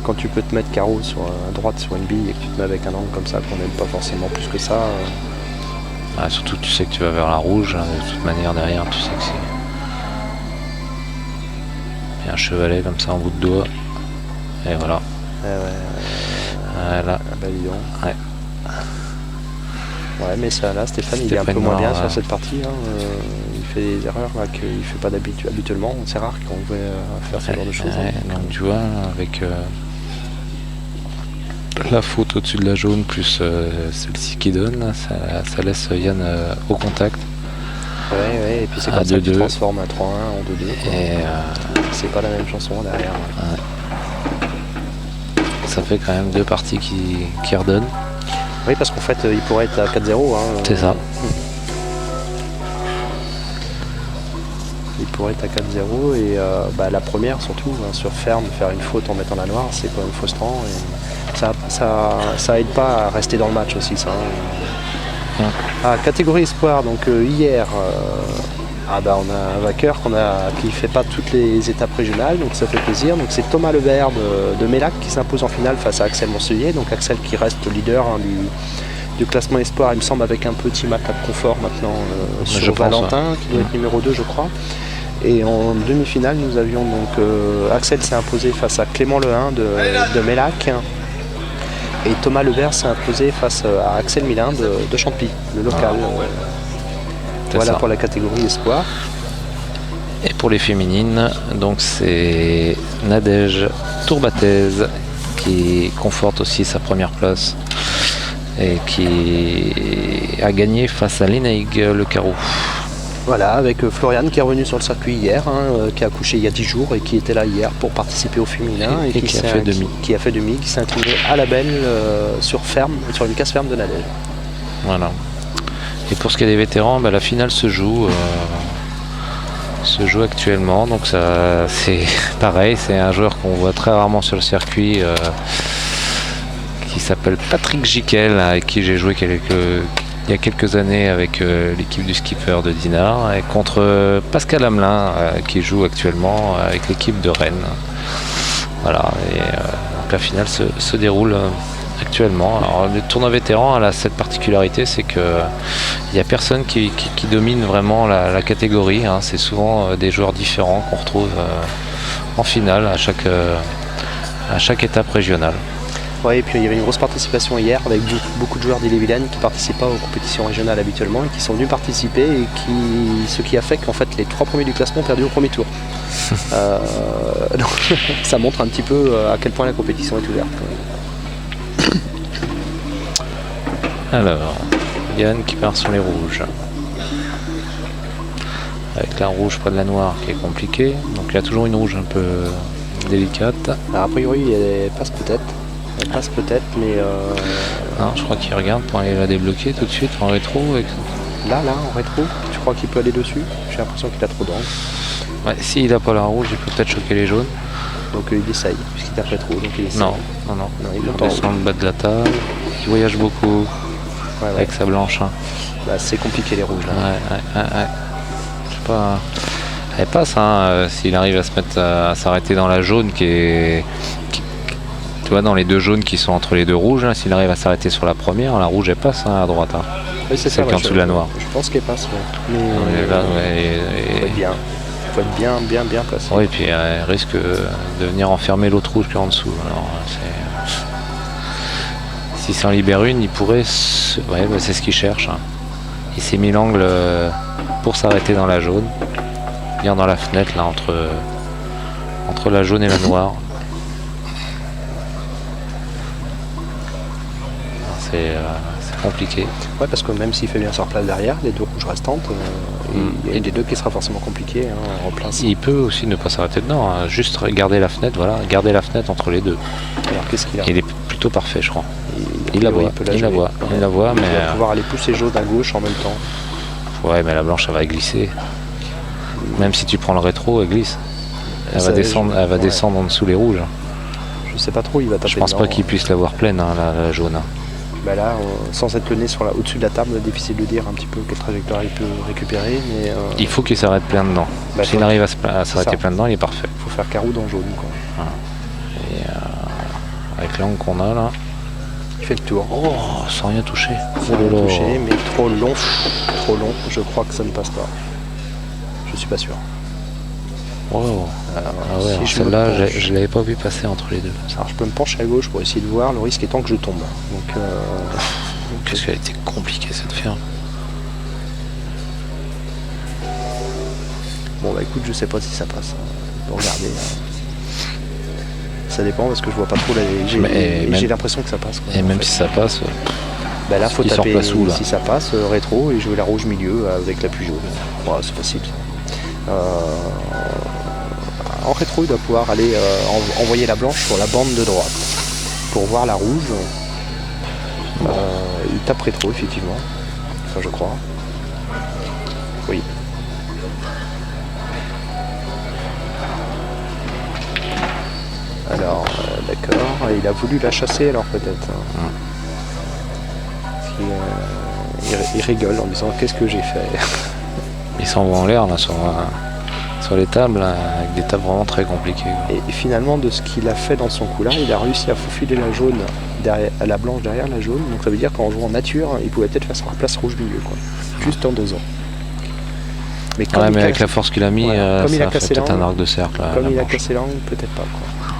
Quand tu peux te mettre carreau à droite sur une bille et que tu te mets avec un angle comme ça qu'on n'aime pas forcément plus que ça. Ah, surtout, tu sais que tu vas vers la rouge. Hein, de toute manière, derrière, tu sais que c'est. Il y a un chevalet comme ça en bout de doigt. Et voilà. Voilà. Ah bah dis donc. Ouais. Ouais, mais ça là, Stéphane, il est un peu Stéphane moins bien Noir, sur ouais. cette partie. Hein. Il fait des erreurs là qu'il fait pas habituellement. C'est rare qu'on va faire ce genre de choses. Ouais, hein. donc tu vois, avec la faute au-dessus de la jaune plus celle-ci qui donne, ça laisse Yann au contact. Ouais, et puis c'est À comme ça qu'il 2-2. transforme un 3-1 en 2-2. quoi. Et C'est pas la même chanson derrière. Ouais. ça fait quand même deux parties qui redonnent. Oui, parce qu'en fait, il pourrait être à 4-0. Hein. C'est ça. Il pourrait être à 4-0 et la première surtout, hein, sur ferme, faire une faute en mettant la noire, c'est quand même frustrant. Et ça aide pas à rester dans le match aussi, ça. Hein. Ouais. Ah, catégorie espoir, donc hier, on a un vainqueur qui fait pas toutes les étapes régionales, donc ça fait plaisir. Donc c'est Thomas Lebert de Mélac qui s'impose en finale face à Axel Moncelier. Donc Axel qui reste leader hein, du classement espoir, il me semble, avec un petit matin de confort maintenant Je sur pense, Valentin, qui doit être numéro 2 je crois. Et en demi-finale, nous avions donc Axel s'est imposé face à Clément Lehain de Mélac. Et Thomas Lebert s'est imposé face à Axel Milin de Champy, le local. Voilà ça. pour la catégorie espoir. Et pour les féminines, donc c'est Nadège Tourbatez qui conforte aussi sa première place et qui a gagné face à Lenaig Le Carreau. Voilà, avec Floriane qui est revenue sur le circuit hier, hein, qui a accouché il y a 10 jours et qui était là hier pour participer au féminin Et qui a fait demi. Qui a fait demi, qui s'est incliné à la belle sur une casse ferme de Nadège. Voilà. Et pour ce qui est des vétérans, la finale se joue actuellement. Donc ça, c'est pareil, c'est un joueur qu'on voit très rarement sur le circuit qui s'appelle Patrick Jiquel, avec qui j'ai joué il y a quelques années avec l'équipe du skipper de Dinard, et contre Pascal Hamelin qui joue actuellement avec l'équipe de Rennes. Voilà, et donc la finale se déroule actuellement. Alors le tournoi vétéran a cette particularité, c'est que il n'y a personne qui domine vraiment la catégorie. Hein. C'est souvent des joueurs différents qu'on retrouve en finale à chaque étape régionale. Ouais, et puis il y avait une grosse participation hier avec beaucoup de joueurs d'Ille-et-Vilaine qui ne participent pas aux compétitions régionales habituellement et qui sont venus participer et ce qui a fait qu'en fait les 3 premiers du classement ont perdu au premier tour. Donc, ça montre un petit peu à quel point la compétition est ouverte. Alors, Yann qui part sur les rouges. Avec la rouge près de la noire qui est compliquée. Donc il y a toujours une rouge un peu délicate. Alors, a priori, elle passe peut-être. Elle passe peut-être, mais Non, je crois qu'il regarde pour aller la débloquer tout de suite en rétro. là, en rétro, tu crois qu'il peut aller dessus? J'ai l'impression qu'il a trop d'angle. Ouais, s'il n'a pas la rouge, il peut peut-être choquer les jaunes. Donc il essaye, puisqu'il tape rétro. Donc il essaye. Non. Non, il Il monte en haut. redescend le bas de la table. Il voyage beaucoup Ouais. avec sa blanche. Hein. Bah, c'est compliqué les rouges là. Ouais. Je sais pas. Elle passe, hein, s'il arrive à se mettre à s'arrêter dans la jaune tu vois, dans les deux jaunes qui sont entre les deux rouges, hein, s'il arrive à s'arrêter sur la première, la rouge elle passe hein, à droite. Hein. Oui, c'est ça. Celle qui est en dessous de la noire. Je pense qu'elle passe. Ouais. Mais Et là, ouais, faut être bien. Faut être bien placé. oui, puis elle risque de venir enfermer l'autre rouge qui est en dessous. Alors, s'il s'en libère une, il pourrait. Ouais, c'est ce qu'il cherche. Hein. Il s'est mis l'angle pour s'arrêter dans la jaune. Bien dans la fenêtre là entre la jaune et la noire. C'est compliqué. Ouais, parce que même s'il fait bien sa place derrière, les deux rouges restantes, il y a des deux qui sera forcément compliqué hein, en place. Il peut aussi ne pas s'arrêter dedans, hein, juste garder la fenêtre, voilà, garder la fenêtre entre les deux. Alors qu'est-ce qu'il a? Il est plutôt parfait, je crois. A Il la priori, voit, peut il la jouer. voit, il la voit, Il mais va pouvoir aller pousser jaune à gauche en même temps. Ouais, mais la blanche, elle va glisser. Même si tu prends le rétro, elle glisse. Elle Ça, va descendre, elle va ouais. descendre en dessous les rouges. Je sais pas trop, il va taper Je pense dedans, pas qu'il puisse l'avoir pleine, hein, la jaune. Hein. Bah là, sans être le nez au-dessus de la table, difficile de dire un petit peu quelle trajectoire il peut récupérer, mais Il faut qu'il s'arrête plein dedans. Bah, S'il faut- arrive à s'arrêter ça. plein dedans, il est parfait. faut faire carreau dans le jaune, quoi. Et avec l'angle qu'on a là, Il fait le tour. oh, sans rien toucher. Ça Oh va là là. toucher, mais trop long, je crois que ça ne passe pas. Je suis pas sûr. Wow. Alors, Ah ouais, si je me celle-là, penche- je l'avais pas vu passer entre les deux. Ça. Alors je peux me pencher à gauche pour essayer de voir, le risque étant que je tombe. Donc, Qu'est-ce qu'elle a été compliquée cette ferme. bon bah écoute, je sais pas si ça passe. On peut regarder. Ça dépend parce que je vois pas trop j'ai l'impression que ça passe. Quoi, Et en même fait. si ça passe, Bah là faut il sort taper place où, là si ça passe, rétro et jouer la rouge milieu avec la plus jaune. Voilà, c'est facile. En rétro, il doit pouvoir aller envoyer la blanche sur la bande de droite. Pour voir la rouge, il tape rétro effectivement. Enfin je crois. Oui. Alors, d'accord, il a voulu la chasser alors peut-être. Parce qu'il, il rigole en disant qu'est-ce que j'ai fait. il s'envoie en l'air là sur les tables, là, avec des tables vraiment très compliquées. Quoi. Et finalement, de ce qu'il a fait dans son coup là, il a réussi à faufiler la jaune derrière, la blanche derrière la jaune. Donc ça veut dire qu'en jouant nature, il pouvait peut-être faire sa place rouge milieu, quoi. Juste en dosant. Mais comme Ouais, il mais avec casse- la force qu'il a mis, voilà, comme il ça a a fait cassé peut-être un l'angle, arc de cercle. Là, comme la il a blanche. cassé l'angle, peut-être pas, quoi.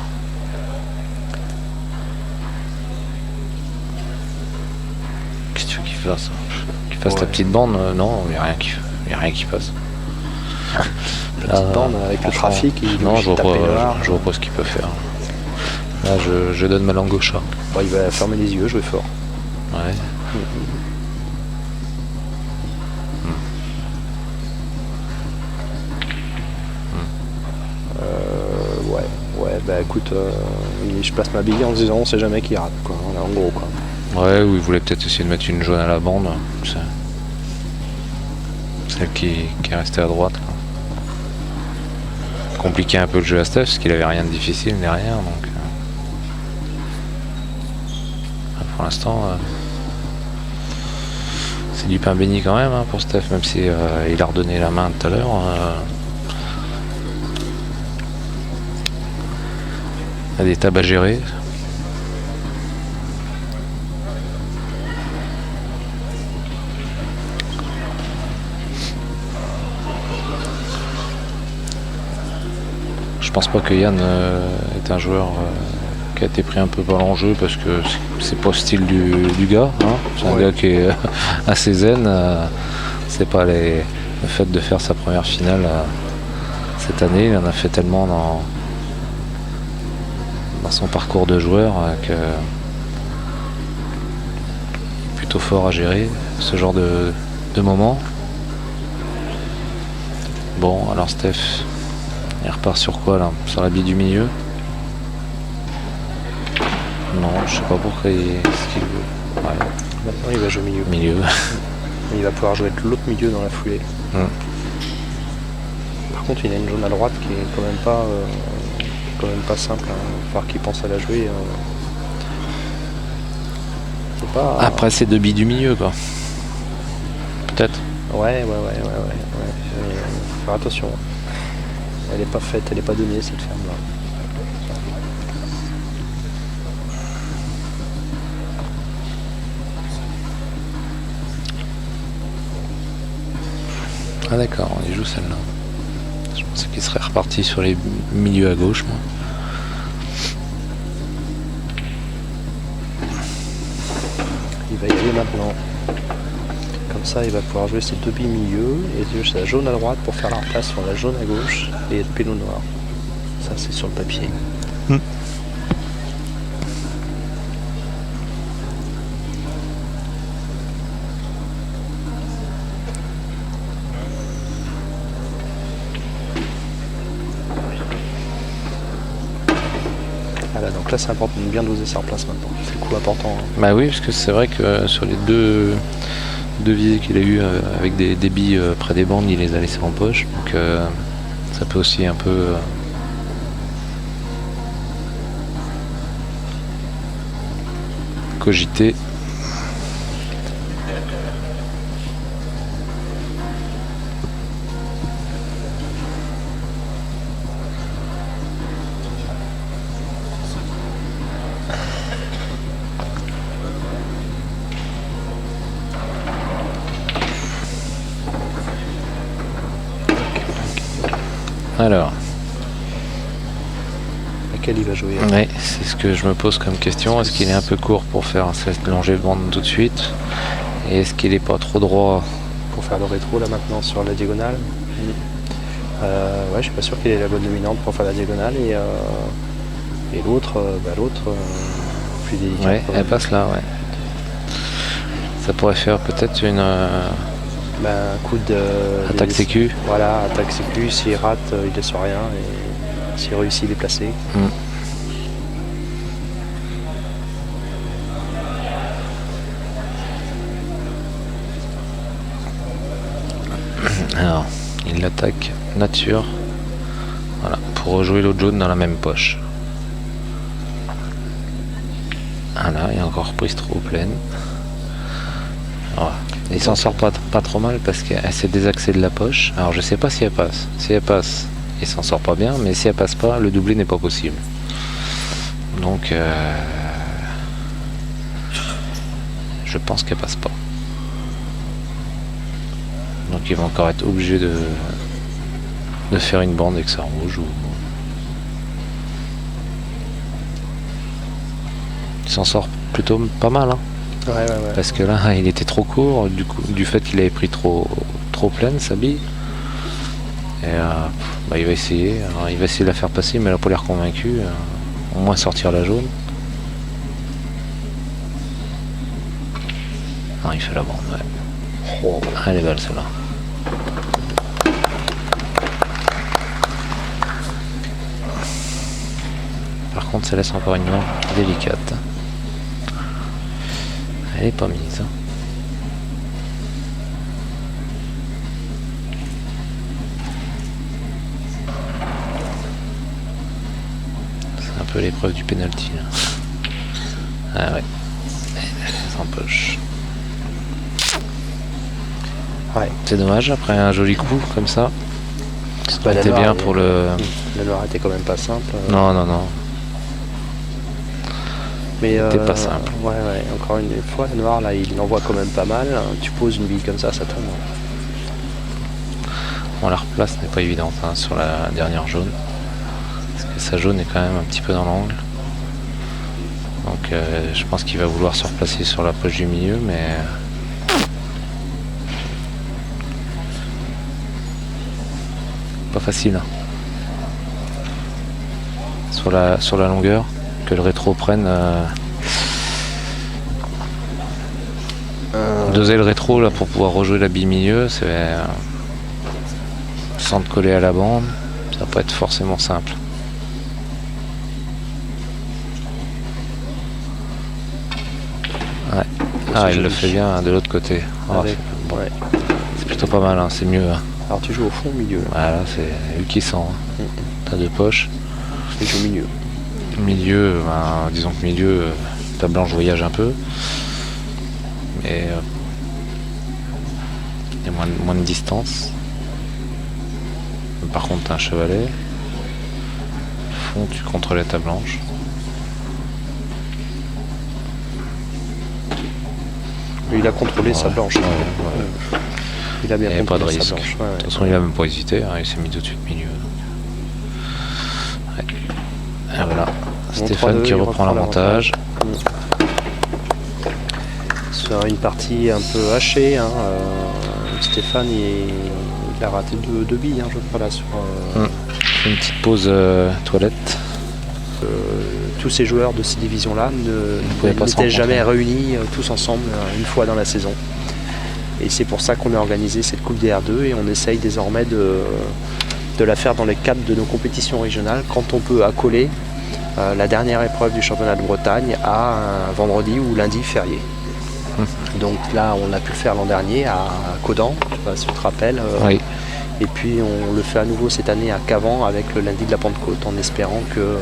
Qu'est-ce que tu veux qu'il fasse? Qu'il fasse Ouais. la petite bande? Non, il n'y a rien qui passe. La petite bande avec le franchement, trafic, il non, je vois tape les noirs. vois pas ce qu'il peut faire. Là, je donne ma langue au chat. Bon, il va fermer les yeux, jouer fort. Ouais. Ouais, bah écoute, je place ma bille en se disant on sait jamais qui rate, quoi. Voilà, en gros, quoi. Ouais, ou il voulait peut-être essayer de mettre une jaune à la bande. Celle qui est restée à droite. Là. Compliquer un peu le jeu à Steph, parce qu'il avait rien de difficile derrière. Donc, pour l'instant, c'est du pain béni quand même hein, pour Steph, même si il a redonné la main tout à l'heure. Il y a des tables à gérer. Je pense pas que Yann est un joueur qui a été pris un peu par l'enjeu parce que c'est pas le style du gars. Hein. C'est un gars qui est assez zen. C'est pas le fait de faire sa première finale cette année. Il en a fait tellement dans son parcours de joueur que plutôt fort à gérer ce genre de moment. Bon, alors Steph, il repart sur quoi là? Sur la bille du milieu? Non, je sais pas pourquoi ce qu'il veut. Ouais, Maintenant, il va jouer milieu. milieu. Il va pouvoir jouer l'autre milieu dans la foulée. Par contre, il a une jaune à droite qui est quand même pas simple. Il va falloir qu'il pense à la jouer. C'est pas... Après, c'est deux billes du milieu quoi. Peut-être. Ouais. Faut faire attention. Elle est pas faite, elle est pas donnée cette ferme là. Ah d'accord, on y joue celle-là. Je pensais qu'il serait reparti sur les milieux à gauche moi. Il va y aller maintenant. Comme ça, il va pouvoir jouer ses deux billes milieu et jouer sa jaune à droite pour faire la place sur la jaune à gauche et être pélo noir. Ça, c'est sur le papier. Voilà, donc là, c'est important de bien doser sa place maintenant. C'est le coup important. Hein. Bah oui, parce que c'est vrai que sur les deux visées qu'il a eues avec des billes près des bandes, il les a laissées en poche. Donc ça peut aussi un peu cogiter. Alors, Laquelle il va jouer? ouais, c'est ce que je me pose comme question. Est-ce qu'il est un peu court pour faire cette longée de bande tout de suite? Et est-ce qu'il est pas trop droit? Pour faire le rétro là maintenant sur la diagonale. Ouais, je suis pas sûr qu'il ait la bonne dominante pour faire la diagonale et l'autre, plus délicat. Ouais, elle passe là, ouais. Ça pourrait faire peut-être une Un coup de attaque sécu. Voilà, attaque sécu. S'il rate, il laisse rien et s'il réussit, il est placé. Alors, il l'attaque nature. Voilà, pour rejouer l'autre jaune dans la même poche. Voilà, il a encore prise trop pleine. Voilà. Il s'en sort pas trop mal parce qu'elle s'est désaxée de la poche. Alors je sais pas si elle passe. Si elle passe, il s'en sort pas bien, mais si elle passe pas, le doublé n'est pas possible. Donc je pense qu'elle passe pas. Donc il va encore être obligé de faire une bande avec ça rouge. Il s'en sort plutôt pas mal, hein. Ouais. Parce que là, il était trop court, du fait qu'il avait pris trop pleine sa bille. Et il va essayer. Alors, il va essayer de la faire passer, mais elle n'a pas l'air convaincu. Au moins sortir la jaune. Ah, il fait la bande, ouais. Oh, elle est belle celle-là. Par contre, ça laisse encore une main délicate. Elle est pas mise. C'est un peu l'épreuve du penalty là. Ah ouais. Sans poche. Ouais. C'est dommage après un joli coup comme ça. C'était bien pour le. La noire était quand même pas simple. Non. Mais C'était pas simple. Ouais, encore une fois, la noire là, il envoie quand même pas mal. Tu poses une bille comme ça tombe. On la replace, n'est pas évidente hein, sur la dernière jaune. Parce que sa jaune est quand même un petit peu dans l'angle. Donc je pense qu'il va vouloir se replacer sur la poche du milieu, mais. Pas facile. Hein. Sur la longueur. Que le rétro prenne doser le rétro là pour pouvoir rejouer la bille milieu, c'est sans te coller à la bande, ça va pas être forcément simple. Ouais. Ah, il le fait bien de l'autre côté. Oh, Ouais. c'est plutôt pas mal, hein, c'est mieux. Hein. Alors tu joues au fond, au milieu. Voilà, c'est lui qui sent. Hein. T'as deux poches. Et je joue au milieu. Milieu, disons que milieu, ta blanche voyage un peu, mais il y a moins de distance. Par contre, t'as un chevalet. Fond, tu contrôlais ta blanche. Il a contrôlé sa blanche. Ouais. Il a bien Il n'y avait pas de contrôlé sa risque. blanche. De toute façon, il a même pas hésité, hein, il s'est mis tout de suite milieu. Ouais. Et voilà. Stéphane qui reprend l'avantage. Sur une partie un peu hachée, hein, Stéphane il a raté deux billes, hein, je crois là sur. Une petite pause toilette. Tous ces joueurs de ces divisions-là n'étaient jamais réunis tous ensemble une fois dans la saison. Et c'est pour ça qu'on a organisé cette Coupe des R2 et on essaye désormais de la faire dans les cadres de nos compétitions régionales quand on peut accoler la dernière épreuve du championnat de Bretagne à un vendredi ou lundi férié. Donc là, on a pu le faire l'an dernier à Caudan, je sais pas si tu te rappelles. Oui. Et puis on le fait à nouveau cette année à Cavan avec le lundi de la Pentecôte, en espérant que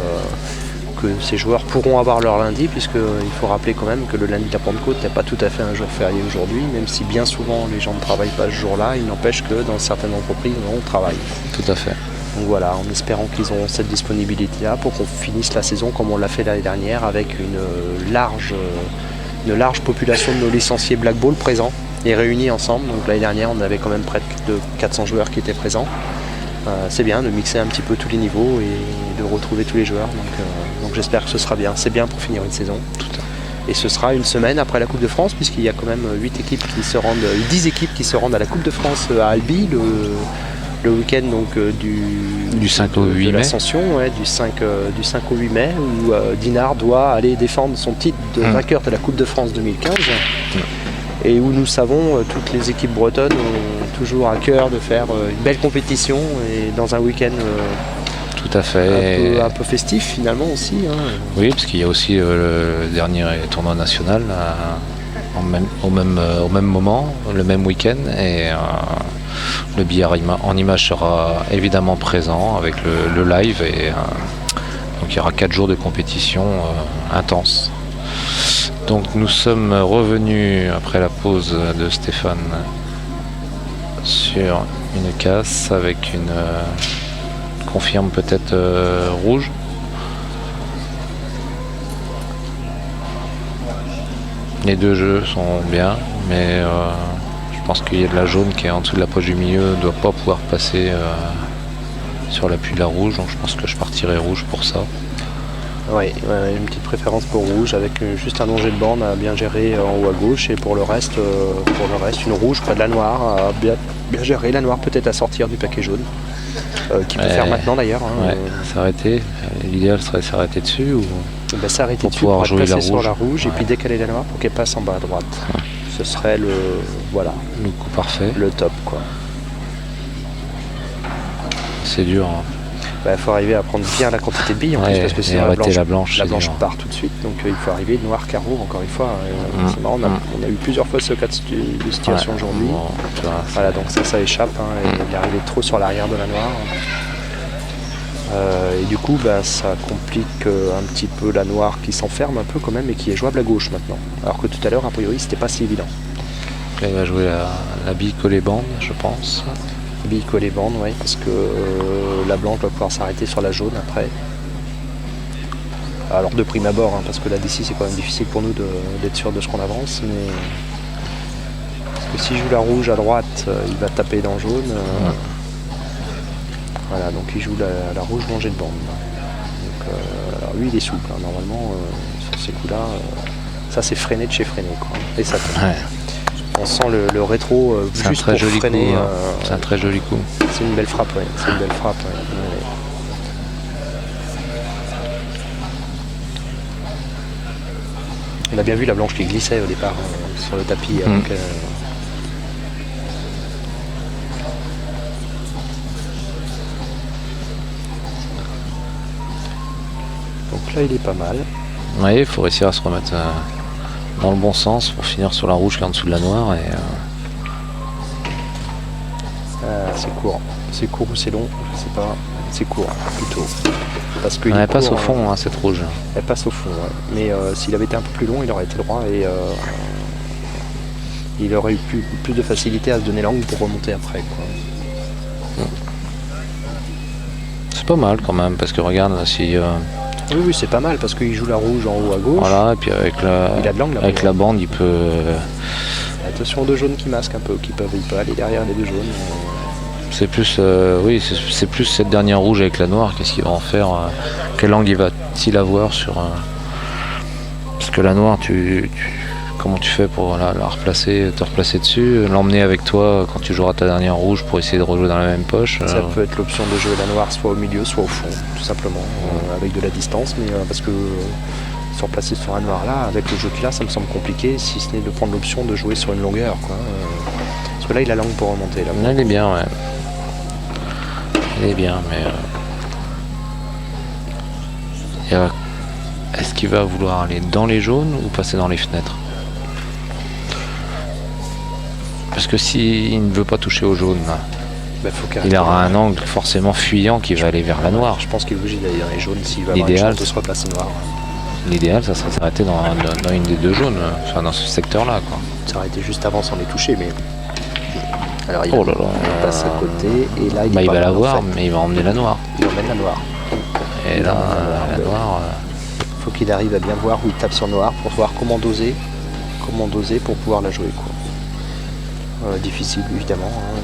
ces joueurs pourront avoir leur lundi, puisqu'il faut rappeler quand même que le lundi de la Pentecôte n'est pas tout à fait un jour férié aujourd'hui, même si bien souvent les gens ne travaillent pas ce jour-là, il n'empêche que dans certaines entreprises, on travaille. Tout à fait. Donc voilà, en espérant qu'ils auront cette disponibilité-là pour qu'on finisse la saison comme on l'a fait l'année dernière, avec une large population de nos licenciés Black Ball présents et réunis ensemble. Donc l'année dernière, on avait quand même près de 400 joueurs qui étaient présents. C'est bien de mixer un petit peu tous les niveaux et de retrouver tous les joueurs. Donc j'espère que ce sera bien. C'est bien pour finir une saison. Et ce sera une semaine après la Coupe de France, puisqu'il y a quand même 10 équipes qui se rendent à la Coupe de France à Albi le week-end donc du 5 au 8 mai. L'Ascension, du 5 au 8 mai, où Dinard doit aller défendre son titre de vainqueur de la Coupe de France 2015. Et où nous savons, toutes les équipes bretonnes ont toujours à cœur de faire une belle compétition et dans un week-end tout à fait. Un peu festif finalement aussi. Oui, parce qu'il y a aussi le dernier tournoi national au même moment, le même week-end. Et le billard en image sera évidemment présent avec le live. Et donc il y aura 4 jours de compétition intense. Donc nous sommes revenus après la pause de Stéphane sur une casse avec une confirme peut-être rouge. Les deux jeux sont bien, mais je pense qu'il y a de la jaune qui est en dessous de la poche du milieu, ne doit pas pouvoir passer sur l'appui de la rouge, donc je pense que je partirai rouge pour ça. Oui, une petite préférence pour rouge avec juste un danger de borne à bien gérer en haut à gauche, et pour le reste une rouge près de la noire à bien gérer, la noire peut-être à sortir du paquet jaune, qui peut faire maintenant d'ailleurs. S'arrêter, l'idéal serait s'arrêter dessus ou s'arrêter dessus pour jouer passer sur la rouge et puis décaler la noire pour qu'elle passe en bas à droite. Ce serait le coup parfait, le top quoi. C'est dur. Il faut arriver à prendre bien la quantité de billes en plus, parce que sinon la blanche part tout de suite, donc il faut arriver noir carreau encore une fois. C'est marrant, on a eu plusieurs fois ce cas de situation aujourd'hui. Voilà, donc ça échappe, et il est arrivé trop sur l'arrière de la noire. Et du coup ça complique un petit peu la noire qui s'enferme un peu quand même et qui est jouable à gauche maintenant. Alors que tout à l'heure a priori c'était pas si évident. Là, il va jouer la bille collée bande, je pense. Bille collée bande, oui, parce que la blanche va pouvoir s'arrêter sur la jaune après. Alors de prime abord, parce que là d'ici c'est quand même difficile pour nous d'être sûr de ce qu'on avance, mais parce que s'il joue la rouge à droite, il va taper dans jaune. Voilà, donc il joue la rouge danger de bande. Donc, alors lui il est souple, normalement sur ces coups-là, ça c'est freiné de chez freiné, quoi. Et ça tombe. On sent le rétro juste pour freiner. C'est un très joli coup. C'est une belle frappe, c'est une belle frappe. On a bien vu la blanche qui glissait au départ sur le tapis. Donc là il est pas mal. Oui, il faut réussir à se remettre dans le bon sens pour finir sur la rouge qui est en dessous de la noire. C'est court. C'est court ou c'est long, je sais pas. C'est court plutôt. Parce que elle passe au fond, cette rouge. Elle passe au fond, mais s'il avait été un peu plus long, il aurait été droit et il aurait eu plus de facilité à se donner l'angle pour remonter après, quoi. C'est pas mal quand même, parce que regarde si... Oui, c'est pas mal parce qu'il joue la rouge en haut à gauche. Voilà, et puis avec la bande, il peut... Attention aux deux jaunes qui masquent un peu, il peut aller derrière les deux jaunes. C'est plus, c'est plus cette dernière rouge avec la noire, qu'est-ce qu'il va en faire, quel angle va-t-il avoir sur... Parce que la noire, comment tu fais pour la replacer, te replacer dessus, l'emmener avec toi quand tu joueras ta dernière rouge pour essayer de rejouer dans la même poche. Ça peut être l'option de jouer la noire soit au milieu, soit au fond, tout simplement, avec de la distance, mais parce que se replacer sur un noir là, avec le jeu qu'il a, ça me semble compliqué, si ce n'est de prendre l'option de jouer sur une longueur, quoi. Parce que là, il a l'angle pour remonter. Là, il est bien, ouais. Il est bien, mais... Est-ce qu'il va vouloir aller dans les jaunes ou passer dans les fenêtres? parce que s'il ne veut pas toucher au jaune, Bah, faut qu'il il reste aura dans- un angle forcément fuyant qui va aller vers la noire. Je pense qu'il est obligé d'aller dans les jaunes s'il va avoir une L'idéal, chance de se replacer noir. L'idéal, ça serait s'arrêter dans une des deux jaunes, enfin dans ce secteur-là, quoi. Ça aurait été juste avant sans les toucher, mais. Alors il, Oh là là. il passe à côté et là il, Bah, est il pas va la mal, en voir, fait. mais il va emmener la noire. Il emmène la noire. Et Il là, emmène la noire, Faut qu'il arrive à bien voir où il tape sur noir pour voir comment doser pour pouvoir la jouer, quoi. Difficile évidemment, hein,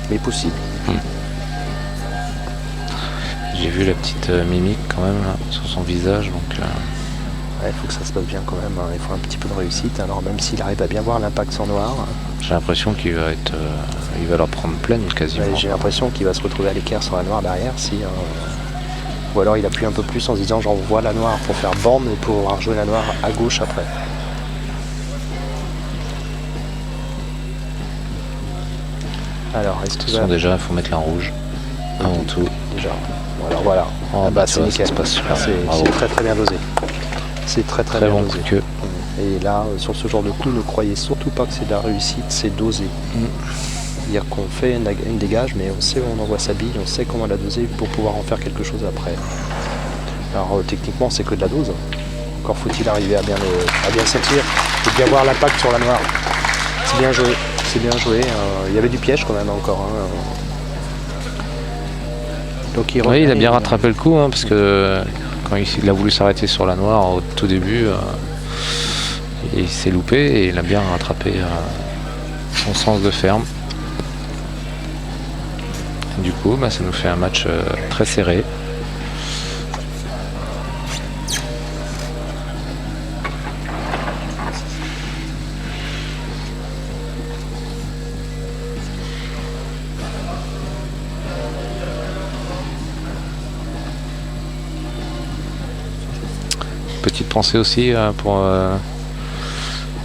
mais possible. j'ai vu la petite mimique quand même là, sur son visage, donc Il faut que ça se passe bien quand même, hein. Il faut un petit peu de réussite. Alors même s'il arrive à bien voir l'impact sur noir, j'ai l'impression qu'il va être, il va leur prendre pleine quasiment. j'ai l'impression qu'il va se retrouver à l'équerre sur la noire derrière. Ou alors il appuie un peu plus en se disant j'envoie la noire pour faire borne et pour pouvoir jouer la noire à gauche après. Alors est-ce De toute qu'il façon, va déjà, il faut mettre la rouge avant tout. déjà? Bon, alors voilà. Oh, Ah bah, c'est tu vois, nickel. ça se passe super bien. Bravo. C'est très très bien dosé. C'est très Très bien bon dosé. coup de queue. Et là, sur ce genre de coup, ne croyez surtout pas que c'est de la réussite, c'est dosé. C'est-à-dire qu'on fait une dégage, mais on sait où on envoie sa bille, on sait comment la doser pour pouvoir en faire quelque chose après. Alors techniquement, c'est que de la dose. Encore faut-il arriver à bien sentir et bien voir l'impact sur la noire. C'est bien joué, c'est bien joué. Il y avait du piège quand même encore. Donc il Oui, revient, il a bien rattrapé le coup, hein, parce que quand il a voulu s'arrêter sur la noire au tout début, il s'est loupé et il a bien rattrapé son sens de ferme. Et du coup, ça nous fait un match très serré. Petite pensée aussi pour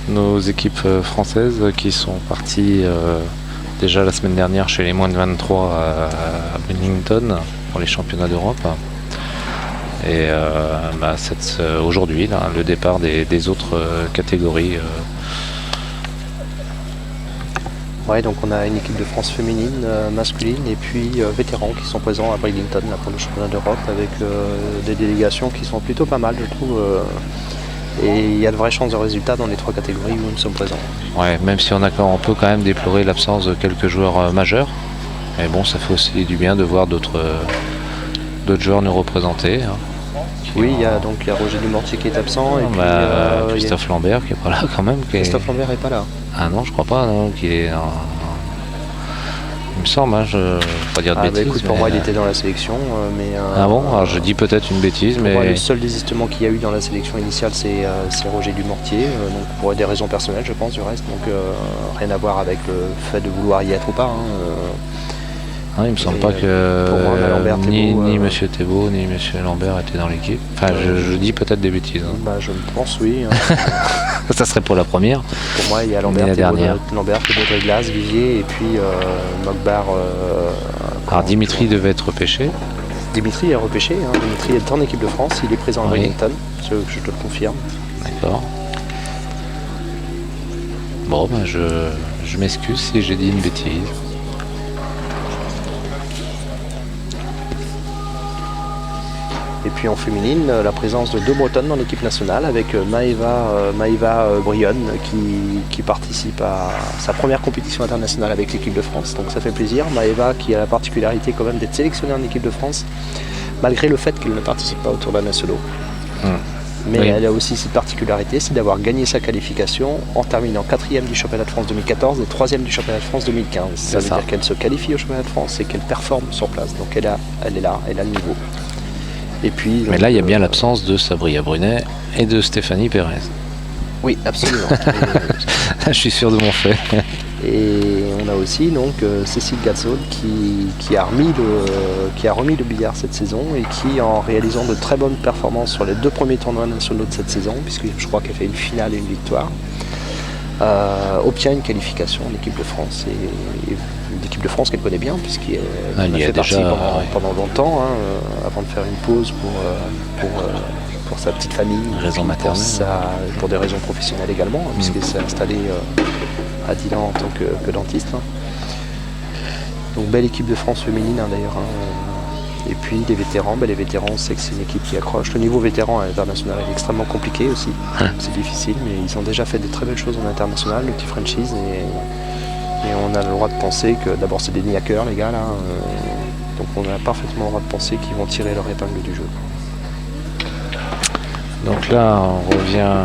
nos équipes françaises qui sont parties déjà la semaine dernière chez les moins de 23 à Wellington pour les championnats d'Europe. Et aujourd'hui, là, le départ des autres catégories. Ouais, donc on a une équipe de France féminine, masculine et puis vétérans qui sont présents à Wellington là, pour le championnat d'Europe avec des délégations qui sont plutôt pas mal, je trouve. Et il y a de vraies chances de résultats dans les trois catégories où nous sommes présents. Ouais, même si on peut quand même déplorer l'absence de quelques joueurs majeurs. Mais bon, ça fait aussi du bien de voir d'autres joueurs nous représenter. Hein, oui, il y a Roger Dumortier qui est absent. Et puis, Christophe Lambert qui est pas là quand même. Christophe Lambert n'est pas là. Ah non, je crois pas, non, qu'il est il me semble, je ne vais pas dire de bêtises. Écoute, pour moi il était dans la sélection, mais... Ah bon? Alors je dis peut-être une bêtise, mais... Moi, le seul désistement qu'il y a eu dans la sélection initiale, c'est Roger Dumortier, donc pour des raisons personnelles, je pense, du reste, donc rien à voir avec le fait de vouloir y être ou pas. Il me semble pas que pour moi, Lambert, ni Thébault, Monsieur Thébault ni Monsieur Lambert étaient dans l'équipe. Enfin, je dis peut-être des bêtises. Hein. Je pense, oui. Ça serait pour la première. Pour moi, il y a Lambert, Thébault, Glace, Vivier, et puis Mogbar. Alors Dimitri devait être repêché. Dimitri est repêché. Dimitri est en équipe de France. Il est présent à Wellington, je te le confirme. D'accord. Bon, je m'excuse si j'ai dit une bêtise. Et puis en féminine, la présence de deux Bretonnes dans l'équipe nationale avec Maëva Brionne qui participe à sa première compétition internationale avec l'équipe de France. Donc ça fait plaisir. Maëva qui a la particularité quand même d'être sélectionnée en équipe de France malgré le fait qu'elle ne participe pas au tournoi national. Mais oui. Elle a aussi cette particularité, c'est d'avoir gagné sa qualification en terminant 4e du championnat de France 2014 et 3e du championnat de France 2015. Ça veut dire qu'elle se qualifie au championnat de France et qu'elle performe sur place. Donc elle est là, elle a le niveau. Et puis, mais là, il y a bien l'absence de Sabria Brunet et de Stéphanie Pérez. Oui, absolument. Je suis sûr de mon fait. Et on a aussi Cécile Gatzaud qui a remis le billard cette saison et qui, en réalisant de très bonnes performances sur les deux premiers tournois nationaux de cette saison, puisque je crois qu'elle fait une finale et une victoire, obtient une qualification en équipe de France. Et l'équipe de France qu'elle connaît bien, puisqu'elle a fait partie pendant longtemps, avant de faire une pause pour sa petite famille, Raison puis maternelle. pour des raisons professionnelles également, puisqu'il s'est installé à Dinan en tant que dentiste. Donc belle équipe de France féminine d'ailleurs. Et puis les vétérans, les vétérans, on sait que c'est une équipe qui accroche. Le niveau vétéran à l'international est extrêmement compliqué aussi. C'est difficile, mais ils ont déjà fait des très belles choses en international, le petit franchise. Et on a le droit de penser que d'abord c'est des niaqueurs les gars là. Donc on a parfaitement le droit de penser qu'ils vont tirer leur épingle du jeu. Donc là, on revient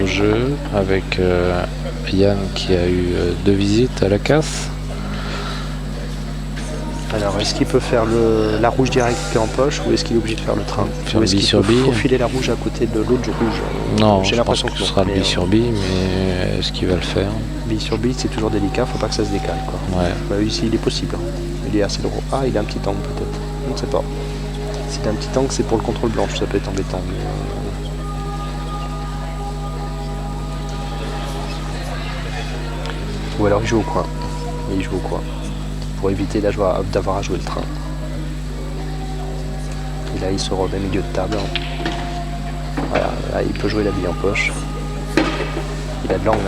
au jeu avec Yann qui a eu 2 visites à la casse. Alors, est-ce qu'il peut faire la rouge directe en poche ou est-ce qu'il est obligé de faire le train? Faire Ou est-ce bille qu'il sur peut bille. faufiler la rouge à côté de l'autre rouge? Non, j'ai je pense l'impression que ce non, sera le mais, bille sur bille, mais est-ce qu'il va le faire? bille sur bille, c'est toujours délicat, faut pas que ça se décale, quoi. Ouais. Bah, ici, il est possible. Il est assez gros. Ah, il a un petit angle peut-être. On ne sait pas. S'il a un petit angle, c'est pour le contrôle blanche, ça peut être embêtant. Ou alors il joue au coin. Il joue au coin. Pour éviter d'avoir à jouer le train. Et là, il se remet milieu de table. Voilà, là, il peut jouer la bille en poche. Il a de l'angle.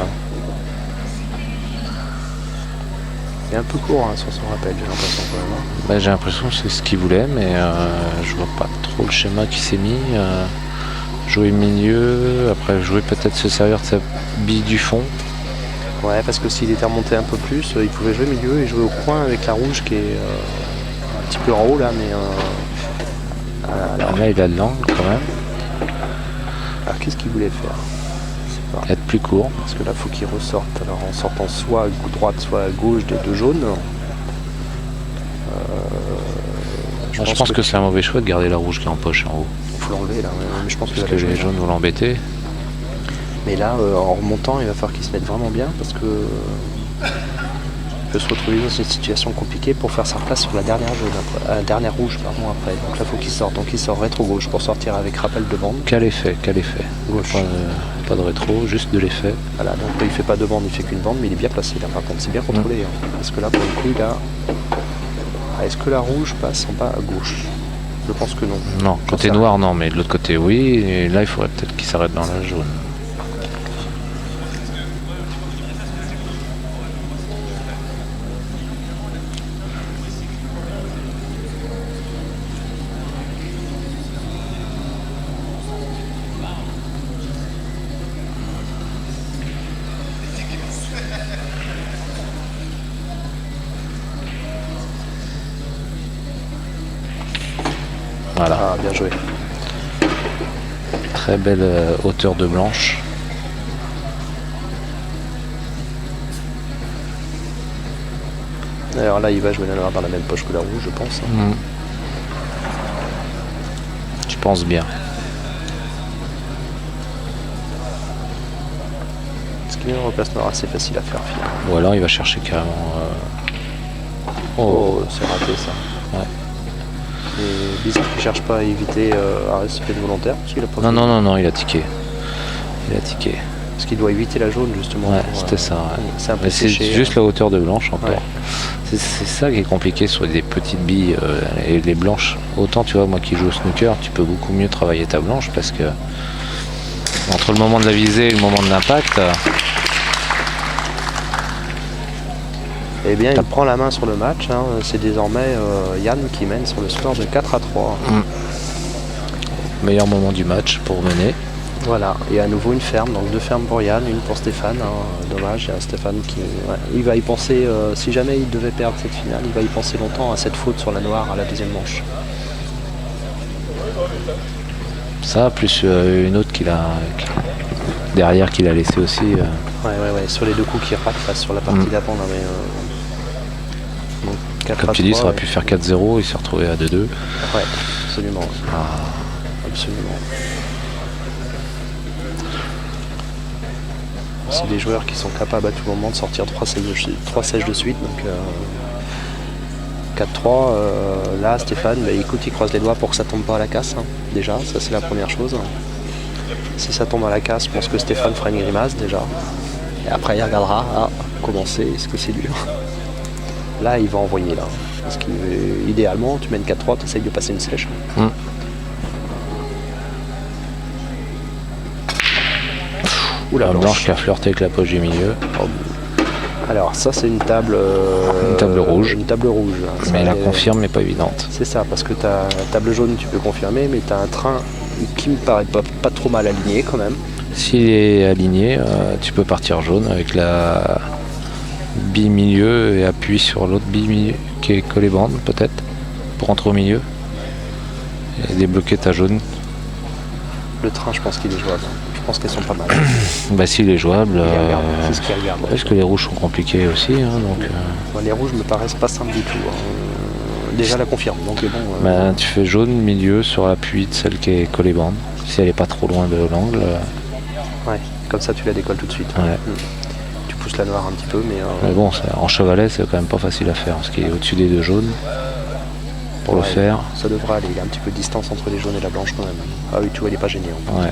Il est un peu court sur son rappel, j'ai l'impression quand même. Bah, j'ai l'impression que c'est ce qu'il voulait, mais je vois pas trop le schéma qui s'est mis. Jouer milieu, après jouer peut-être se servir de sa bille du fond. Ouais, parce que s'il était remonté un peu plus, il pouvait jouer milieu et jouer au coin avec la rouge qui est un petit peu en haut là, mais Là, il a de l'angle quand même. alors qu'est-ce qu'il voulait faire? Je sais pas. Être plus court. Parce que là, faut qu'il ressorte. Alors en sortant soit à droite, soit à gauche des deux jaunes. Je pense que c'est un mauvais choix de garder la rouge qui est en poche en haut. Il faut l'enlever là, mais je pense Parce que les jaunes vont l'embêter. Mais là, en remontant, il va falloir qu'il se mette vraiment bien parce que il peut se retrouver dans une situation compliquée pour faire sa place sur la dernière jaune, dernière rouge pardon, après. Donc là, faut qu'il sorte. Donc il sort rétro gauche pour sortir avec rappel de bande. Quel effet? Gauche. Pas de rétro, juste de l'effet. Voilà, donc il fait pas de bande, il fait qu'une bande, mais il est bien placé là par contre, c'est bien contrôlé. Parce que là, pour le coup, là. Est-ce que la rouge passe en bas à gauche? Je pense que non. Non, côté noir, non, mais de l'autre côté, oui. Et là, il faudrait peut-être qu'il s'arrête dans la jaune. Voilà. Ah, bien joué. Très belle hauteur de blanche. Alors là, il va jouer la noire dans la même poche que la rouge, je pense. Je pense bien. Ce qui met une replace noire assez facile à faire finalement. Ou alors il va chercher carrément. Oh, c'est raté ça. Ouais. Et bizarre qu'il cherche pas à éviter un récipient volontaire parce qu'il a pas fait. Non, il a tiqué. Parce qu'il doit éviter la jaune justement. Ouais, c'était ça. Ouais. C'est un peu Mais c'est séché, juste la hauteur de blanche encore. Ouais. C'est ça qui est compliqué sur des petites billes et les blanches. Autant tu vois, moi qui joue au snooker, tu peux beaucoup mieux travailler ta blanche parce que entre le moment de la visée et le moment de l'impact. Eh bien, il prend la main sur le match. C'est désormais Yann qui mène sur le score de 4-3. Meilleur moment du match pour mener. Voilà, et à nouveau une ferme, donc 2 fermes pour Yann, une pour Stéphane. Dommage, il y a Stéphane qui. Ouais, il va y penser, si jamais il devait perdre cette finale, il va y penser longtemps à cette faute sur la noire à la deuxième manche. Ça, plus une autre derrière qu'il a laissé aussi. Ouais, sur les 2 coups qu'il rate face sur la partie d'avant. Là, mais, donc, 4 Comme à tu dis, 3, ça aurait pu faire 4-0, il s'est retrouvé à 2-2. Ouais, absolument. Absolument. C'est des joueurs qui sont capables à tout moment de sortir 3 sèches de suite. Donc 4-3, là Stéphane, écoute, il croise les doigts pour que ça tombe pas à la casse. Déjà, ça c'est la première chose. Si ça tombe à la casse, je pense que Stéphane fera une grimace déjà. Et après il regardera, comment c'est, est-ce que c'est dur? Là il va envoyer là. Parce qu'idéalement, tu mènes 4-3, tu essayes de passer une sèche. Ou la blanche qui a flirté avec la poche du milieu. Alors ça c'est une table rouge. Une table rouge. Mais la confirme n'est pas évidente. C'est ça, parce que ta table jaune tu peux confirmer, mais tu as un train qui me paraît pas trop mal aligné quand même. S'il est aligné, tu peux partir jaune avec la bille milieu et appuie sur l'autre bille milieu qui est collée bande peut-être pour rentrer au milieu et débloquer ta jaune. Le train je pense qu'il est jouable. Je pense qu'elles sont pas mal. Bah s'il est jouable, c'est ce qu'il regarde. parce que les rouges sont compliqués aussi. Hein, donc, les rouges me paraissent pas simples du tout. Déjà la confirme. Donc bon, tu fais jaune milieu sur l'appui de celle qui est collée bande. Si elle est pas trop loin de l'angle. Ouais, comme ça tu la décolles tout de suite. Ouais. Tu pousses la noire un petit peu, mais bon, en chevalet c'est quand même pas facile à faire, parce qu'il est au-dessus des deux jaunes. Pour le faire. Ça devrait aller, il y a un petit peu de distance entre les jaunes et la blanche quand même. Ah oui, tu vois, il est pas gêné. Ouais.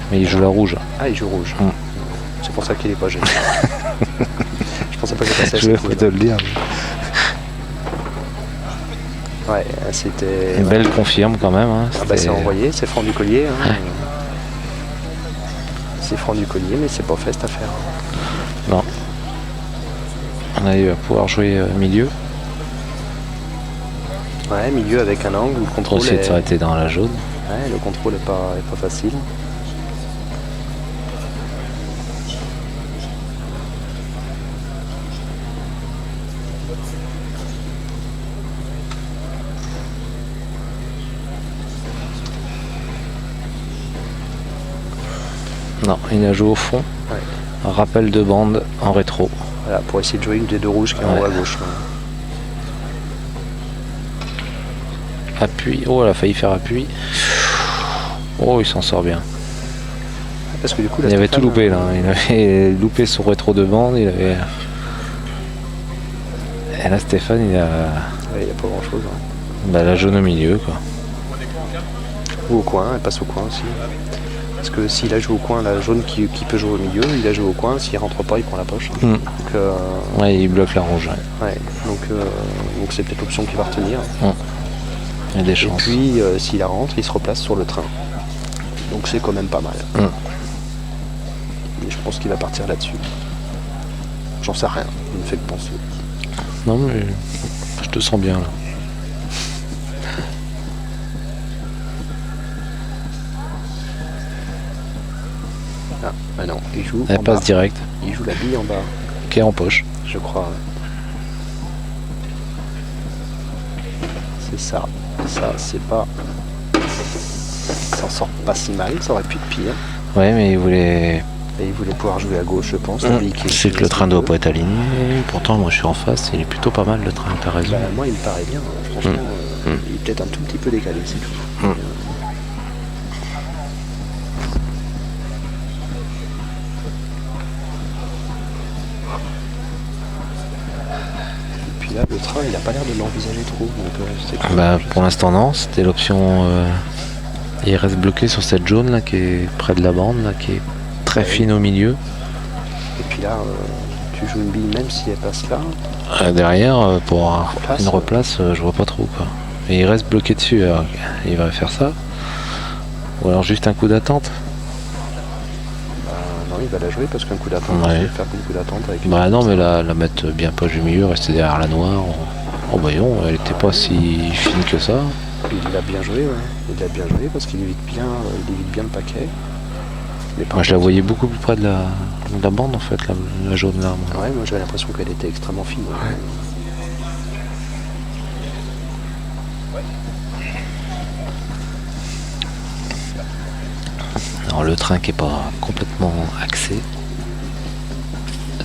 Mais il joue la rouge. Ah, il joue rouge. C'est pour ça qu'il est pas gêné. Je pensais pas que ça passait. Je vais te le dire. Ouais, c'était... Une belle confirme quand même. Hein. Ah bah c'est envoyé, c'est franc du collier. Hein. C'est franc du collier, mais c'est pas fait cette affaire. Non. On arrive à pouvoir jouer milieu. Ouais, milieu avec un angle où le contrôle essayer de s'arrêter dans la jaune. Ouais, le contrôle est pas facile. Non, il a joué au fond. Ouais. Un rappel de bande en rétro. Voilà, pour essayer de jouer une des deux rouges qui est en haut à gauche. Appui. Oh, elle a failli faire appui. Oh, il s'en sort bien. Parce que du coup, il avait tout loupé là. Il avait loupé son rétro de bande. Il avait. Et là, Stéphane, il a. Ouais, il n'y a pas grand chose. Bah, la jaune au milieu, quoi. Ou au coin, elle passe au coin aussi. Parce que s'il a joué au coin, la jaune qui peut jouer au milieu, il a joué au coin, s'il rentre pas, il prend la poche. Donc, ouais, il bloque la rouge. Ouais. Donc c'est peut-être l'option qu'il va retenir. Il y a des chances. Et puis s'il la rentre, il se replace sur le train. Donc c'est quand même pas mal. Et je pense qu'il va partir là-dessus. J'en sais rien, il me fait que penser. Non mais je te sens bien là. Ah non, il joue. Elle passe direct. Il joue la bille en bas. Qui est en poche. Je crois. C'est ça. Ça, c'est pas. Ça s'en sort pas si mal, ça aurait pu être pire. Ouais, mais il voulait. Et il voulait pouvoir jouer à gauche, je pense. C'est que le train doit pas être aligné. Pourtant, moi je suis en face, il est plutôt pas mal le train, t'as raison. Bah, moi, il me paraît bien. Franchement, il est peut-être un tout petit peu décalé, c'est tout. Là, le train, il a pas l'air de l'envisager trop. Donc, pour l'instant, non. C'était l'option. Il reste bloqué sur cette jaune là qui est près de la bande, là, qui est très fine au milieu. Et puis là, tu joues une bille même si elle passe là. Derrière, pour une replace, je vois pas trop quoi. Et il reste bloqué dessus. Alors, il va faire ça. Ou alors juste un coup d'attente. Non, il va la jouer parce qu'un coup d'attente, ouais. Il va faire un coup d'attente avec. Bah non, mais la mettre bien poche du milieu, rester derrière la noire. Oh voyons, elle était pas si fine que ça. Il a bien joué, ouais. Il a bien joué parce qu'il évite bien le paquet. Moi je la voyais beaucoup plus près de la bande en fait, la jaune là. Moi. Ouais, moi j'avais l'impression qu'elle était extrêmement fine. Ouais. Alors le train qui est pas complètement axé.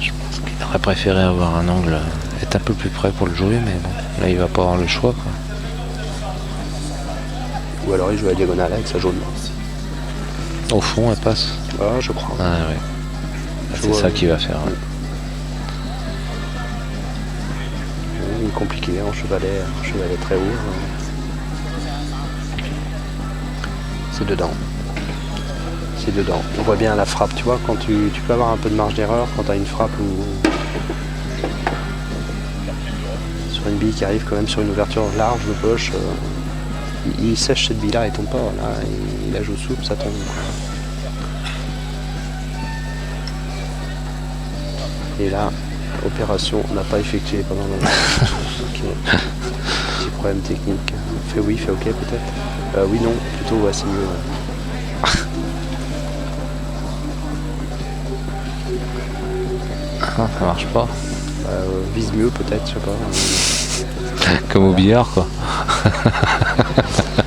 Je pense qu'il aurait préféré avoir un angle, être un peu plus près pour le jouer, mais bon, là il va pas avoir le choix quoi. Ou alors il joue à la diagonale avec sa jaune. Au fond elle passe. Ah je crois. Ah ouais. C'est ça qu'il va faire. Ouais. Il est compliqué en chevalet très haut. C'est dedans. C'est dedans. On voit bien la frappe, tu vois, quand tu peux avoir un peu de marge d'erreur quand tu as une frappe ou sur une bille qui arrive quand même sur une ouverture large de poche. Il sèche cette bille là, il tombe pas, là, il la joue souple, ça tombe. Et là, opération n'a pas effectué pendant longtemps. Ok. Petit problème technique. Fait oui, fait ok peut-être. Oui, non, plutôt ouais, c'est mieux. Ouais. Ah, ça marche pas. Vise mieux peut-être, je sais pas. Comme au billard quoi.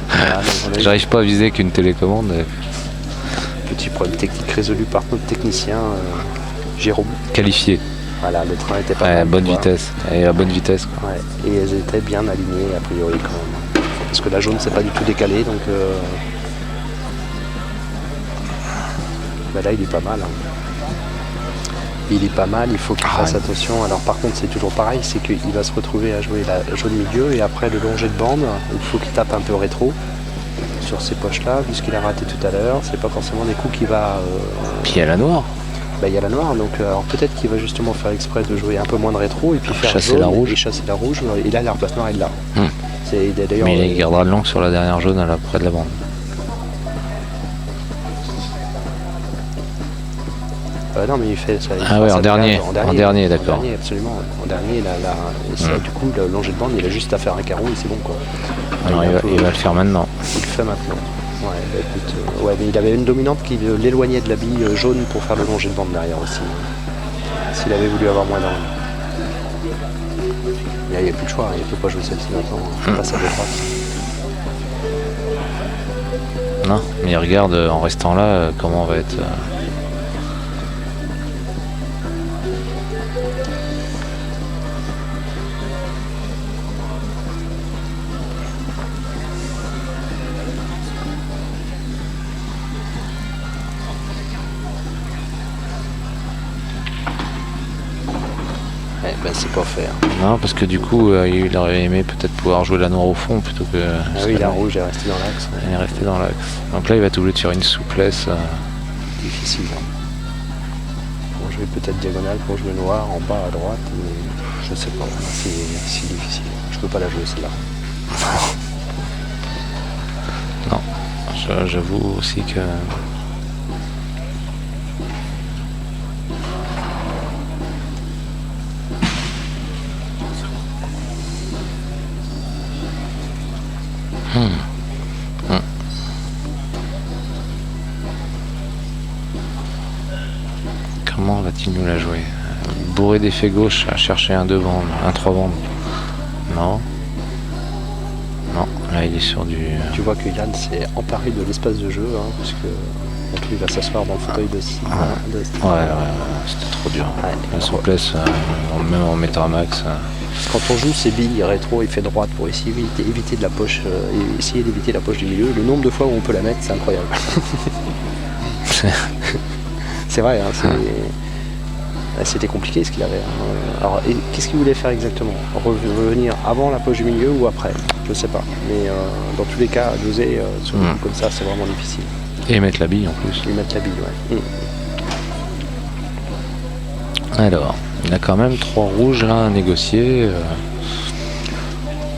Voilà, donc on a eu J'arrive pas à viser qu'une télécommande. petit problème technique résolu par notre technicien Jérôme. Qualifié. Voilà, le train était pas Ouais, mal, bonne tu vois. vitesse. Et à bonne vitesse quoi. Ouais, et elles étaient bien alignées a priori quand même. Parce que la jaune c'est pas du tout décalé, donc bah là il est pas mal. Hein. Il est pas mal, il faut qu'il fasse attention. Alors par contre c'est toujours pareil, c'est qu'il va se retrouver à jouer la jaune milieu et après le long jet de bande, il faut qu'il tape un peu rétro sur ces poches là, puisqu'il a raté tout à l'heure. C'est pas forcément des coups qu'il va. Puis il y a la noire. Bah, il y a la noire, donc alors peut-être qu'il va justement faire exprès de jouer un peu moins de rétro et puis faire Chasser jaune la rouge. et chasser la rouge. Et là l'ardoise noire est là. C'est d'ailleurs. Mais il gardera le long sur la dernière jaune près de la bande. Non mais il fait ça. Il Ah fera ouais, ça en dernier. En dernier, d'accord. En dernier, absolument. En dernier, et ça, du coup, le long jet de bande, il a juste à faire un carreau et c'est bon quoi. Alors il va le faire maintenant. Il le fait maintenant. Ouais, bah, écoute, ouais, mais il avait une dominante qui l'éloignait de la bille jaune pour faire le long jet de bande derrière aussi. S'il avait voulu avoir moins d'angle. Mais il n'y a plus de choix, il ne peut pas jouer celle-ci maintenant. Il passe à droite. Non, mais regarde en restant là comment on va être. Ben, c'est pas fait. Hein. Non, parce que du coup, il aurait aimé peut-être pouvoir jouer la noire au fond plutôt que. Ah oui, la rouge est restée dans l'axe. Elle est restée dans l'axe. Donc là, il va être obligé de faire une souplesse. Difficile. Hein. Pour jouer peut-être diagonale, pour jouer noir en bas à droite, mais je sais pas. C'est si difficile. Je peux pas la jouer celle-là. Non, j'avoue aussi que. Comment va-t-il nous la jouer? Bourré d'effets gauche à chercher un 2 bandes, un 3 bandes. Non. Non, là il est sur du. Tu vois que Yann s'est emparé de l'espace de jeu, hein, parce que donc, il va s'asseoir dans le fauteuil de Ouais, c'était trop dur. Ouais, La souplesse, même en mettant un max. Quand on joue ses billes rétro et fait droite pour essayer d'éviter de la poche, essayer d'éviter la poche du milieu, le nombre de fois où on peut la mettre, c'est incroyable. C'est vrai, hein, c'était compliqué ce qu'il avait. Hein. Alors, qu'est-ce qu'il voulait faire exactement? Revenir avant la poche du milieu ou après? Je sais pas. Mais dans tous les cas, doser sur des coups comme ça, c'est vraiment difficile. Et mettre la bille en plus. Et mettre la bille, ouais. Alors, il a quand même 3 rouges là à négocier.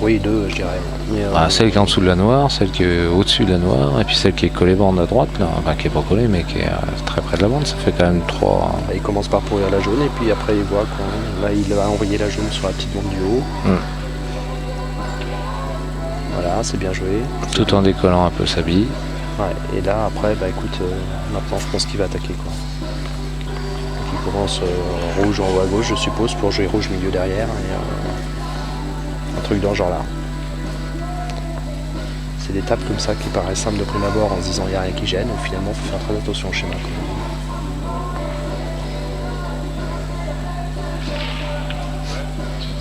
Oui, 2, je dirais. Mais, celle qui est en dessous de la noire, celle qui est au-dessus de la noire, et puis celle qui est collée bande à droite, là. Enfin qui est pas collée mais qui est très près de la bande, ça fait quand même 3. Il commence par pourrir la jaune et puis après il voit quand là il va envoyer la jaune sur la petite bande du haut. Voilà, c'est bien joué. Tout en décollant un peu sa bille. Ouais, et là après, bah écoute, maintenant je pense qu'il va attaquer quoi. Donc il commence rouge en haut à gauche je suppose pour jouer rouge milieu derrière et un truc dans ce genre là. C'est des tapes comme ça qui paraissent simples de prime abord en se disant il n'y a rien qui gêne, et finalement il faut faire très attention au schéma.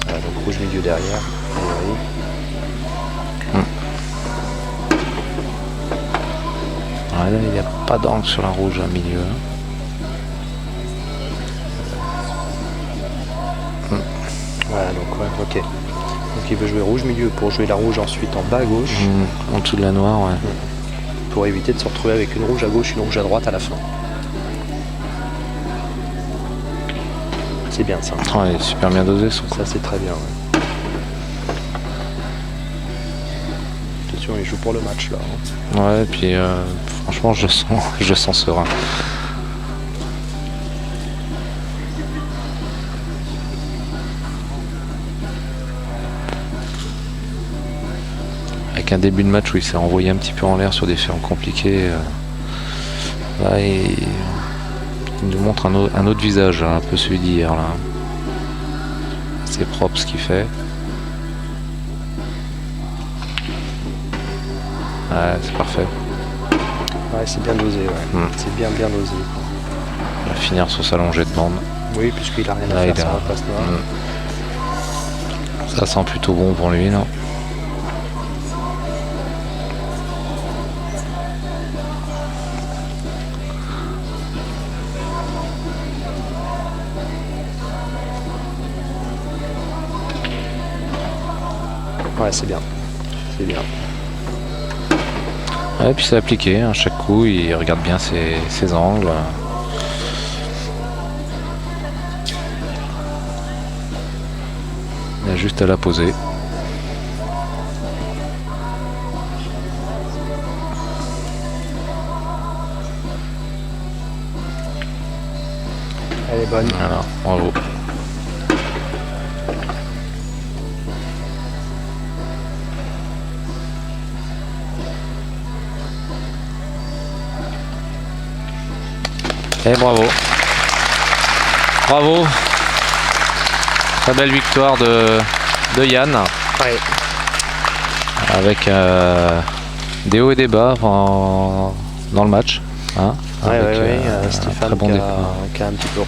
Voilà, donc rouge milieu derrière. Ouais, là, il n'y a pas d'angle sur la rouge au milieu. Voilà, donc ouais, ok. Donc il veut jouer rouge milieu pour jouer la rouge ensuite en bas à gauche. En dessous de la noire, ouais. Pour éviter de se retrouver avec une rouge à gauche, une rouge à droite à la fin. C'est bien ça. Oh, il est super bien dosé son coup. Ça c'est très bien. Ouais. Attention, il joue pour le match là. Hein. Ouais, et puis franchement je sens serein. avec un début de match où il s'est envoyé un petit peu en l'air sur des fermes compliquées. Là, il nous montre un autre visage, là, un peu celui d'hier. C'est propre ce qu'il fait. Ouais, c'est parfait. Ouais, c'est bien dosé, ouais. C'est bien dosé. Il va finir sur sa longée de bande. Oui, puisqu'il a rien Là, à faire sur la passe noire. Ça sent plutôt bon pour lui, non? Ouais, c'est bien. C'est bien. Ouais, puis c'est appliqué, à chaque coup, il regarde bien ses angles. Il a juste à la poser. Elle est bonne. Voilà, bravo. Et bravo. Bravo. Très belle victoire de Yann. Ouais. Avec des hauts et des bas dans le match. Hein, avec, un Stéphane très bon départ. qui a un petit peu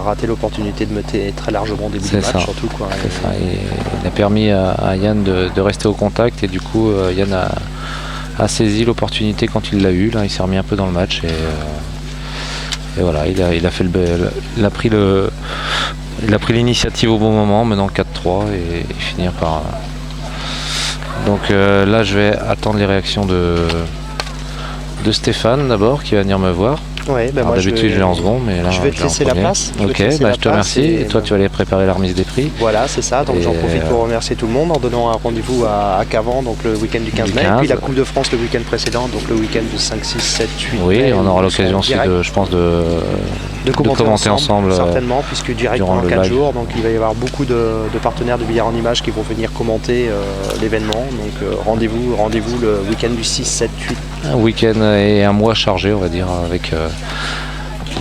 raté l'opportunité de meter très largement au début du match, ça. surtout. Quoi. C'est ça. Et il a permis à Yann de rester au contact et du coup Yann a saisi l'opportunité quand il l'a eu. Là, il s'est remis un peu dans le match et voilà, il a pris l'initiative au bon moment, menant 4-3 et finir par. Donc là, je vais attendre les réactions de Stéphane d'abord, qui va venir me voir. Ouais, Alors, d'habitude, je l'ai en second, mais là, je vais te laisser la place. Ok, je te remercie. Et toi, tu vas aller préparer la remise des prix. Voilà, c'est ça. Donc j'en profite pour remercier tout le monde en donnant un rendez-vous à Cavan, donc le week-end du 15 mai. Et puis la Coupe de France le week-end précédent, donc le week-end du 5, 6, 7, 8 mai. Oui, on aura l'occasion aussi, je pense, de commenter ensemble. Certainement, puisque direct pendant 4 jours. Donc il va y avoir beaucoup de partenaires de billard en images qui vont venir commenter l'événement. Donc rendez-vous le week-end du 6, 7, 8. Un week-end et un mois chargé, on va dire, avec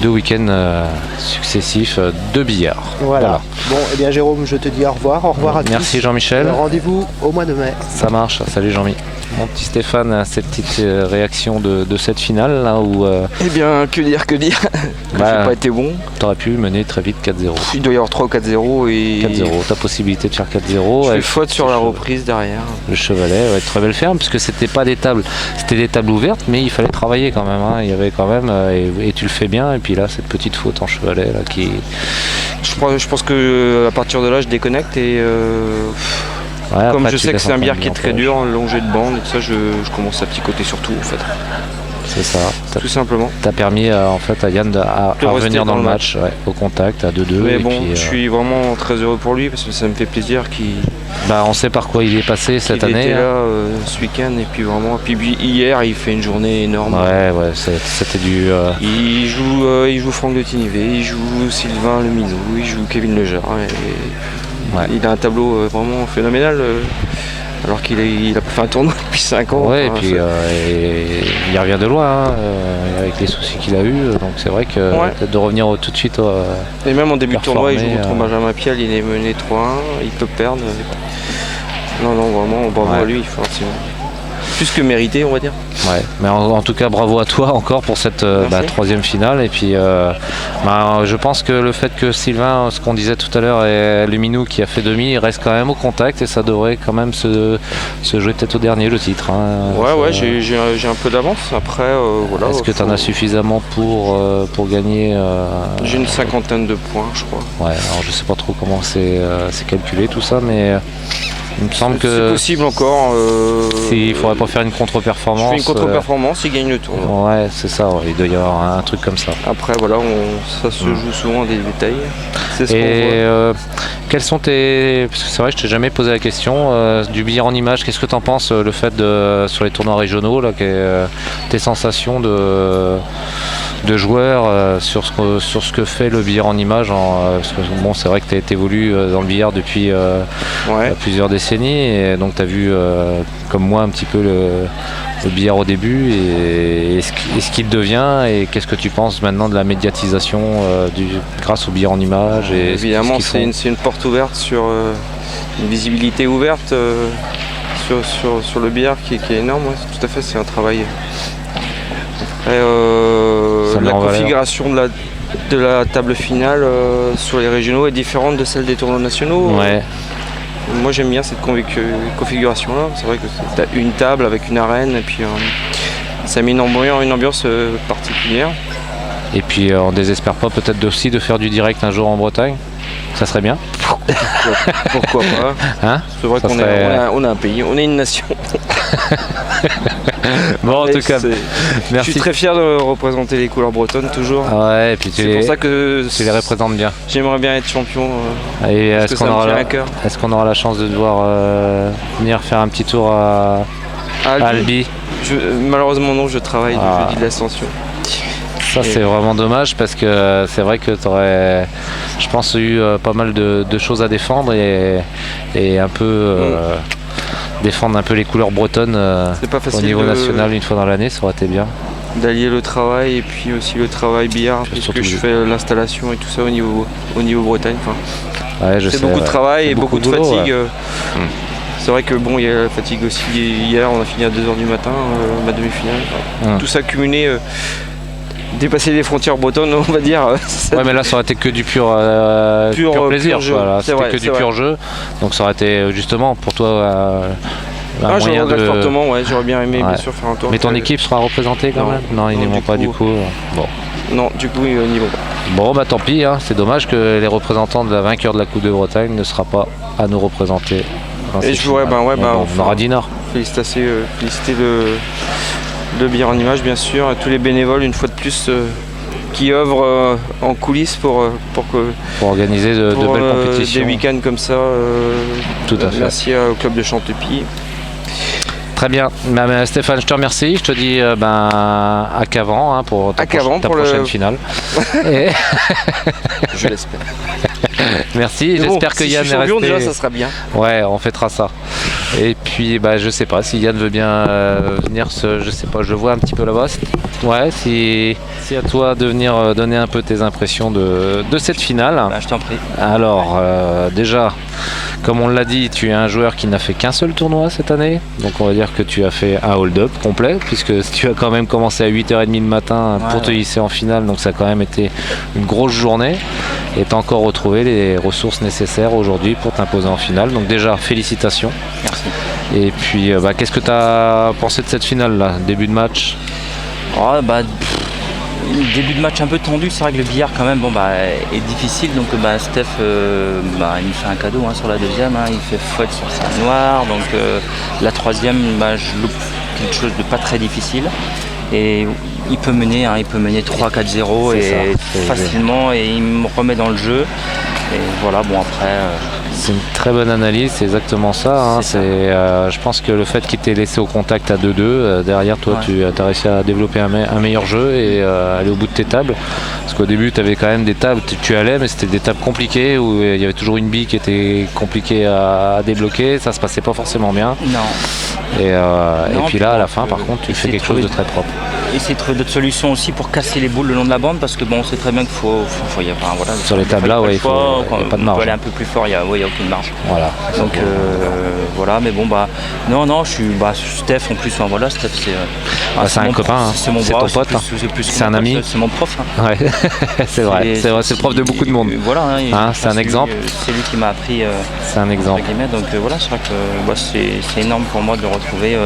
2 week-ends successifs de billard. Voilà. Bon, eh bien Jérôme, je te dis au revoir. Au revoir à tous. Merci Jean-Michel. Rendez-vous au mois de mai. Ça marche. Salut Jean-Mi. Mon petit Stéphane, cette petite réaction de cette finale là où. Eh bien, que dire j'ai pas été bon. T'aurais pu mener très vite 4-0. Il doit y avoir 3 ou 4-0 et. 4-0, ta possibilité de faire 4-0. Je fais faute sur la reprise derrière. Le Chevalet, ouais, très belle ferme, puisque c'était pas des tables, c'était des tables ouvertes, mais il fallait travailler quand même. Hein. Il y avait quand même, et tu le fais bien, et puis là, cette petite faute en Chevalet là qui. Je pense que à partir de là, je déconnecte et. Ouais, comme après, je sais que c'est un billard qui est très dur, longé de bande et tout ça, je commence à picoter sur tout en fait. C'est ça. Tout simplement. T'as permis en fait à Yann de revenir dans le match, ouais, au contact, à 2-2. Mais et bon, puis, je suis vraiment très heureux pour lui parce que ça me fait plaisir qu'il. On sait par quoi il est passé cette année. Il était là ce week-end et puis vraiment. Puis hier, il fait une journée énorme. Ouais, c'était du. Il joue Franck de Tinivet, il joue Sylvain Lemineau, il joue Kevin Lejar. Ouais. Il a un tableau vraiment phénoménal. Alors qu'il a pas fait un tournoi depuis 5 ans. Ouais, et puis il revient de loin hein, avec les soucis qu'il a eu. Donc c'est vrai que peut-être de revenir tout de suite. Et même en début de tournoi, il joue contre Benjamin Piel, il est mené 3-1, il peut perdre. Non, vraiment, bravo à lui, forcément. Plus que mérité, on va dire. Ouais, mais en tout cas, bravo à toi encore pour cette 3e finale. Et puis, je pense que le fait que Sylvain, ce qu'on disait tout à l'heure, et Luminou qui a fait demi, il reste quand même au contact et ça devrait quand même se jouer peut-être au dernier le titre. Hein. Ouais, j'ai un peu d'avance. Après, voilà. Est-ce que tu en as suffisamment pour gagner J'ai une 50aine de points, je crois. Ouais, alors je sais pas trop comment c'est calculé tout ça, mais. Il me semble que c'est possible encore. Il faudrait pas faire une contre-performance. Je fais une contre-performance, il gagne le tournoi. Ouais, c'est ça, il doit y avoir un truc comme ça. Après, voilà, ça se joue souvent des détails. C'est ce qu'on voit. Quels sont tes. Parce que c'est vrai, je t'ai jamais posé la question. Du billard en image, qu'est-ce que tu en penses, le fait sur les tournois régionaux, là, tes sensations de joueurs sur ce que fait le billard en image. Parce que bon, c'est vrai que tu évolues dans le billard depuis plusieurs décennies, et donc tu as vu comme moi un petit peu le billard au début et ce qu'il devient, et qu'est-ce que tu penses maintenant de la médiatisation grâce au billard en image et évidemment c'est une porte ouverte sur une visibilité ouverte sur le billard qui est énorme, tout à fait, c'est un travail. La configuration de la table finale sur les régionaux est différente de celle des tournois nationaux. Ouais. Moi j'aime bien cette configuration là, c'est vrai que tu as une table avec une arène, et puis ça met une ambiance particulière. Et puis on désespère pas peut-être aussi de faire du direct un jour en Bretagne, ça serait bien. Pourquoi pas, hein? C'est vrai qu'on on a un pays, on est une nation. Bon, en tout cas, merci. Je suis très fier de représenter les couleurs bretonnes toujours. Ouais, et puis c'est pour ça que tu les représentes bien. J'aimerais bien être champion. Et est-ce qu'on aura la chance de devoir venir faire un petit tour à Albi? Malheureusement non, je travaille le jeudi de l'Ascension. Ça c'est vraiment dommage, parce que c'est vrai que tu aurais, je pense, eu pas mal de choses à défendre et un peu défendre un peu les couleurs bretonnes au niveau national une fois dans l'année, ça aurait été bien. D'allier le travail et puis aussi le travail billard, puisque je fais l'installation et tout ça au niveau Bretagne. Ouais, c'est beaucoup de travail et beaucoup de fatigue. C'est vrai que bon, il y a la fatigue aussi. Hier on a fini à 2h du matin, ma demi-finale. Tout ça cumulé. Dépasser les frontières bretonnes, on va dire. Ouais, mais là ça aurait été que du pur plaisir. Voilà. C'était que du pur jeu. Donc ça aurait été justement pour toi je regrette fortement, j'aurais bien aimé bien sûr faire un tour. Mais ton équipe sera représentée quand même? Non, ils n'y vont pas du coup. Bon. Non, du coup ils n'y vont pas. Bon bah tant pis, hein. C'est dommage que les représentants de la vainqueur de la Coupe de Bretagne ne sera pas à nous représenter. Et je voudrais, on aura Dinard. Féliciter le billard en image, bien sûr, à tous les bénévoles une fois de plus qui œuvrent en coulisses pour organiser de belles compétitions, des week-ends comme ça. Tout à fait. Merci au club de Chantepie. Très bien, Stéphane, je te remercie. Je te dis à Cavan pour ta prochaine finale. Je l'espère. Merci, j'espère que Yann est resté. Déjà, ça sera bien. Ouais, on fêtera ça. Et puis je sais pas si Yann veut bien venir, je sais pas, je vois un petit peu là-bas. Ouais, si à toi de venir donner un peu tes impressions de cette finale. Je t'en prie. Alors déjà, comme on l'a dit, tu es un joueur qui n'a fait qu'un seul tournoi cette année. Donc on va dire que tu as fait un hold-up complet, puisque tu as quand même commencé à 8h30 le matin pour te hisser en finale. Donc ça a quand même été une grosse journée. Et tu as encore retrouvé les ressources nécessaires aujourd'hui pour t'imposer en finale. Donc déjà, félicitations. Merci. Et puis, qu'est-ce que tu as pensé de cette finale-là? Début de match? Début de match un peu tendu, c'est vrai que le billard quand même est difficile, donc Steph il me fait un cadeau sur la deuxième, il fait faute sur sa noire, donc la troisième je loupe quelque chose de pas très difficile, et il peut mener 3-4-0 facilement, et il me remet dans le jeu, et voilà, après... C'est une très bonne analyse, c'est exactement ça. Je pense que le fait qu'il t'ait laissé au contact à 2-2, derrière toi tu as réussi à développer un meilleur jeu et aller au bout de tes tables. Parce qu'au début tu avais quand même des tables, tu allais, mais c'était des tables compliquées où il y avait toujours une bille qui était compliquée à débloquer, ça se passait pas forcément bien. Non. Et puis là à la fin par contre tu fais quelque chose de très propre. Essayer de trouver d'autres solutions aussi pour casser les boules le long de la bande, parce que on sait très bien qu'il faut sur les tables là, il n'y a pas de marge. On peut aller un peu plus fort, il n'y a aucune marge. Voilà. Donc mais non, je suis Steph en plus, Steph c'est un copain, c'est mon ton pote, c'est un ami, c'est mon prof. Ouais. C'est vrai, c'est le prof de beaucoup de monde. Voilà, c'est un exemple. C'est lui qui m'a appris. C'est un exemple. Donc c'est vrai que c'est énorme pour moi de le retrouver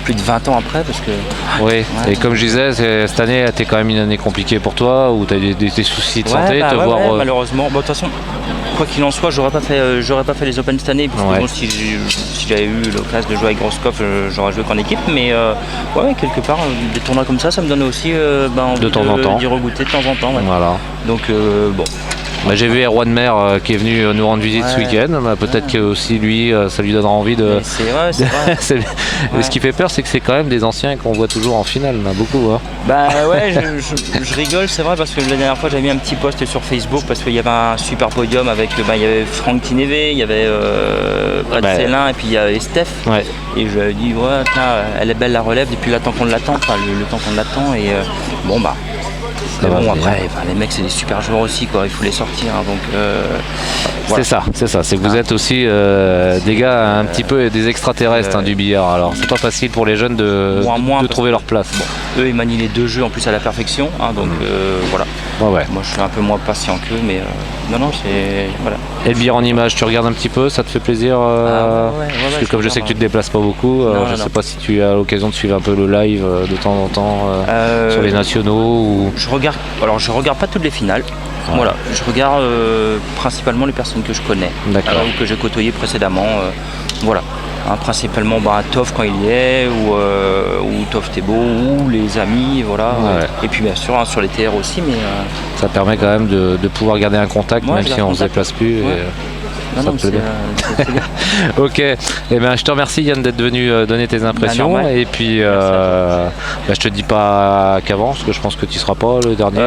plus de 20 ans après, parce que... Oui, et comme je disais, cette année a été quand même une année compliquée pour toi, où tu as des soucis de santé, malheureusement. De toute façon, quoi qu'il en soit, j'aurais pas fait les Open cette année, parce que si j'avais eu l'occasion de jouer avec Groskopf, j'aurais joué qu'en équipe, mais quelque part, des tournois comme ça me donne aussi envie de temps en temps d'y regoûter de temps en temps. Voilà. Donc Bah, j'ai vu Erwan Mer qui est venu nous rendre visite ce week-end. Bah, peut-être que aussi lui, ça lui donnera envie de. C'est vrai. Mais ce qui fait peur, c'est que c'est quand même des anciens qu'on voit toujours en finale, là, beaucoup. Hein. Bah ouais, je rigole, c'est vrai, parce que la dernière fois j'avais mis un petit post sur Facebook parce qu'il y avait un super podium avec, il y avait Franck Tineve, il y avait Brett Célin et puis il y avait Steph. Ouais. Et je lui ai dit, ouais, tiens, elle est belle la relève depuis le temps qu'on l'attend, le temps qu'on l'attend. Et bon, bah. Mais bon, après, les mecs, c'est des super joueurs aussi, quoi. Il faut les sortir. Hein, donc, voilà. C'est ça. C'est que vous êtes aussi des gars un petit peu des extraterrestres du billard. Alors, c'est pas facile pour les jeunes de trouver leur place. Bon, eux, ils manient les 2 jeux en plus à la perfection. Hein, donc, voilà. Ouais. Moi, je suis un peu moins patient qu'eux, mais non, c'est. Voilà. Et le billard en image, tu regardes un petit peu, ça te fait plaisir parce que comme je sais que tu te déplaces pas beaucoup, je sais pas si tu as l'occasion de suivre un peu le live de temps en temps sur les nationaux ou. Je regarde pas toutes les finales. Ouais. Voilà, je regarde principalement les personnes que je connais, ou que j'ai côtoyées précédemment. Voilà. Hein, principalement Toff quand il y est, ou Toff Thébault, ou les amis, voilà. Ouais. Et puis bien sûr sur les TR aussi, mais ça permet quand même de pouvoir garder un contact, même si on ne se déplace plus. Ouais. C'est bien. Ok, je te remercie Yann d'être venu donner tes impressions et puis je te dis pas qu'avant parce que je pense que tu seras pas le dernier.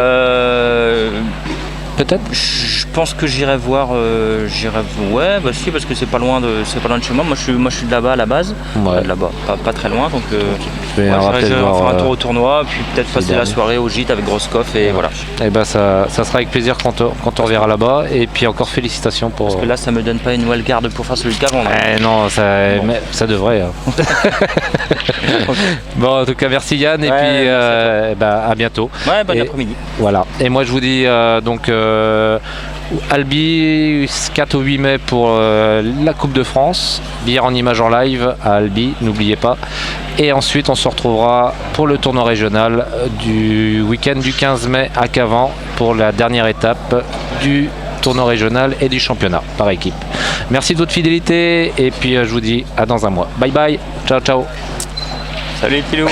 Peut-être. Je pense que j'irai voir. Ouais, bah si, parce que c'est pas loin de chez moi. Moi, je suis de là-bas à la base. Ouais. De là-bas, pas très loin. Donc, j'irai faire un tour au tournoi, puis peut-être passer la soirée au gîte avec Groskoff et voilà. Et ça sera avec plaisir quand on reverra là-bas. Et puis encore félicitations pour. Parce que là, ça me donne pas une nouvelle garde pour faire celui qu'avant. Non, ça devrait. Hein. Bon, en tout cas, merci Yann et puis à bientôt. Ouais, bon après-midi. Voilà. Et moi, je vous dis donc. Albi 4 au 8 mai pour la Coupe de France, billard en image en live à Albi, n'oubliez pas. Et ensuite on se retrouvera pour le tournoi régional du week-end du 15 mai à Cavan pour la dernière étape du tournoi régional et du championnat par équipe. Merci de votre fidélité et puis je vous dis à dans un mois. Bye bye, ciao. Salut les pilous.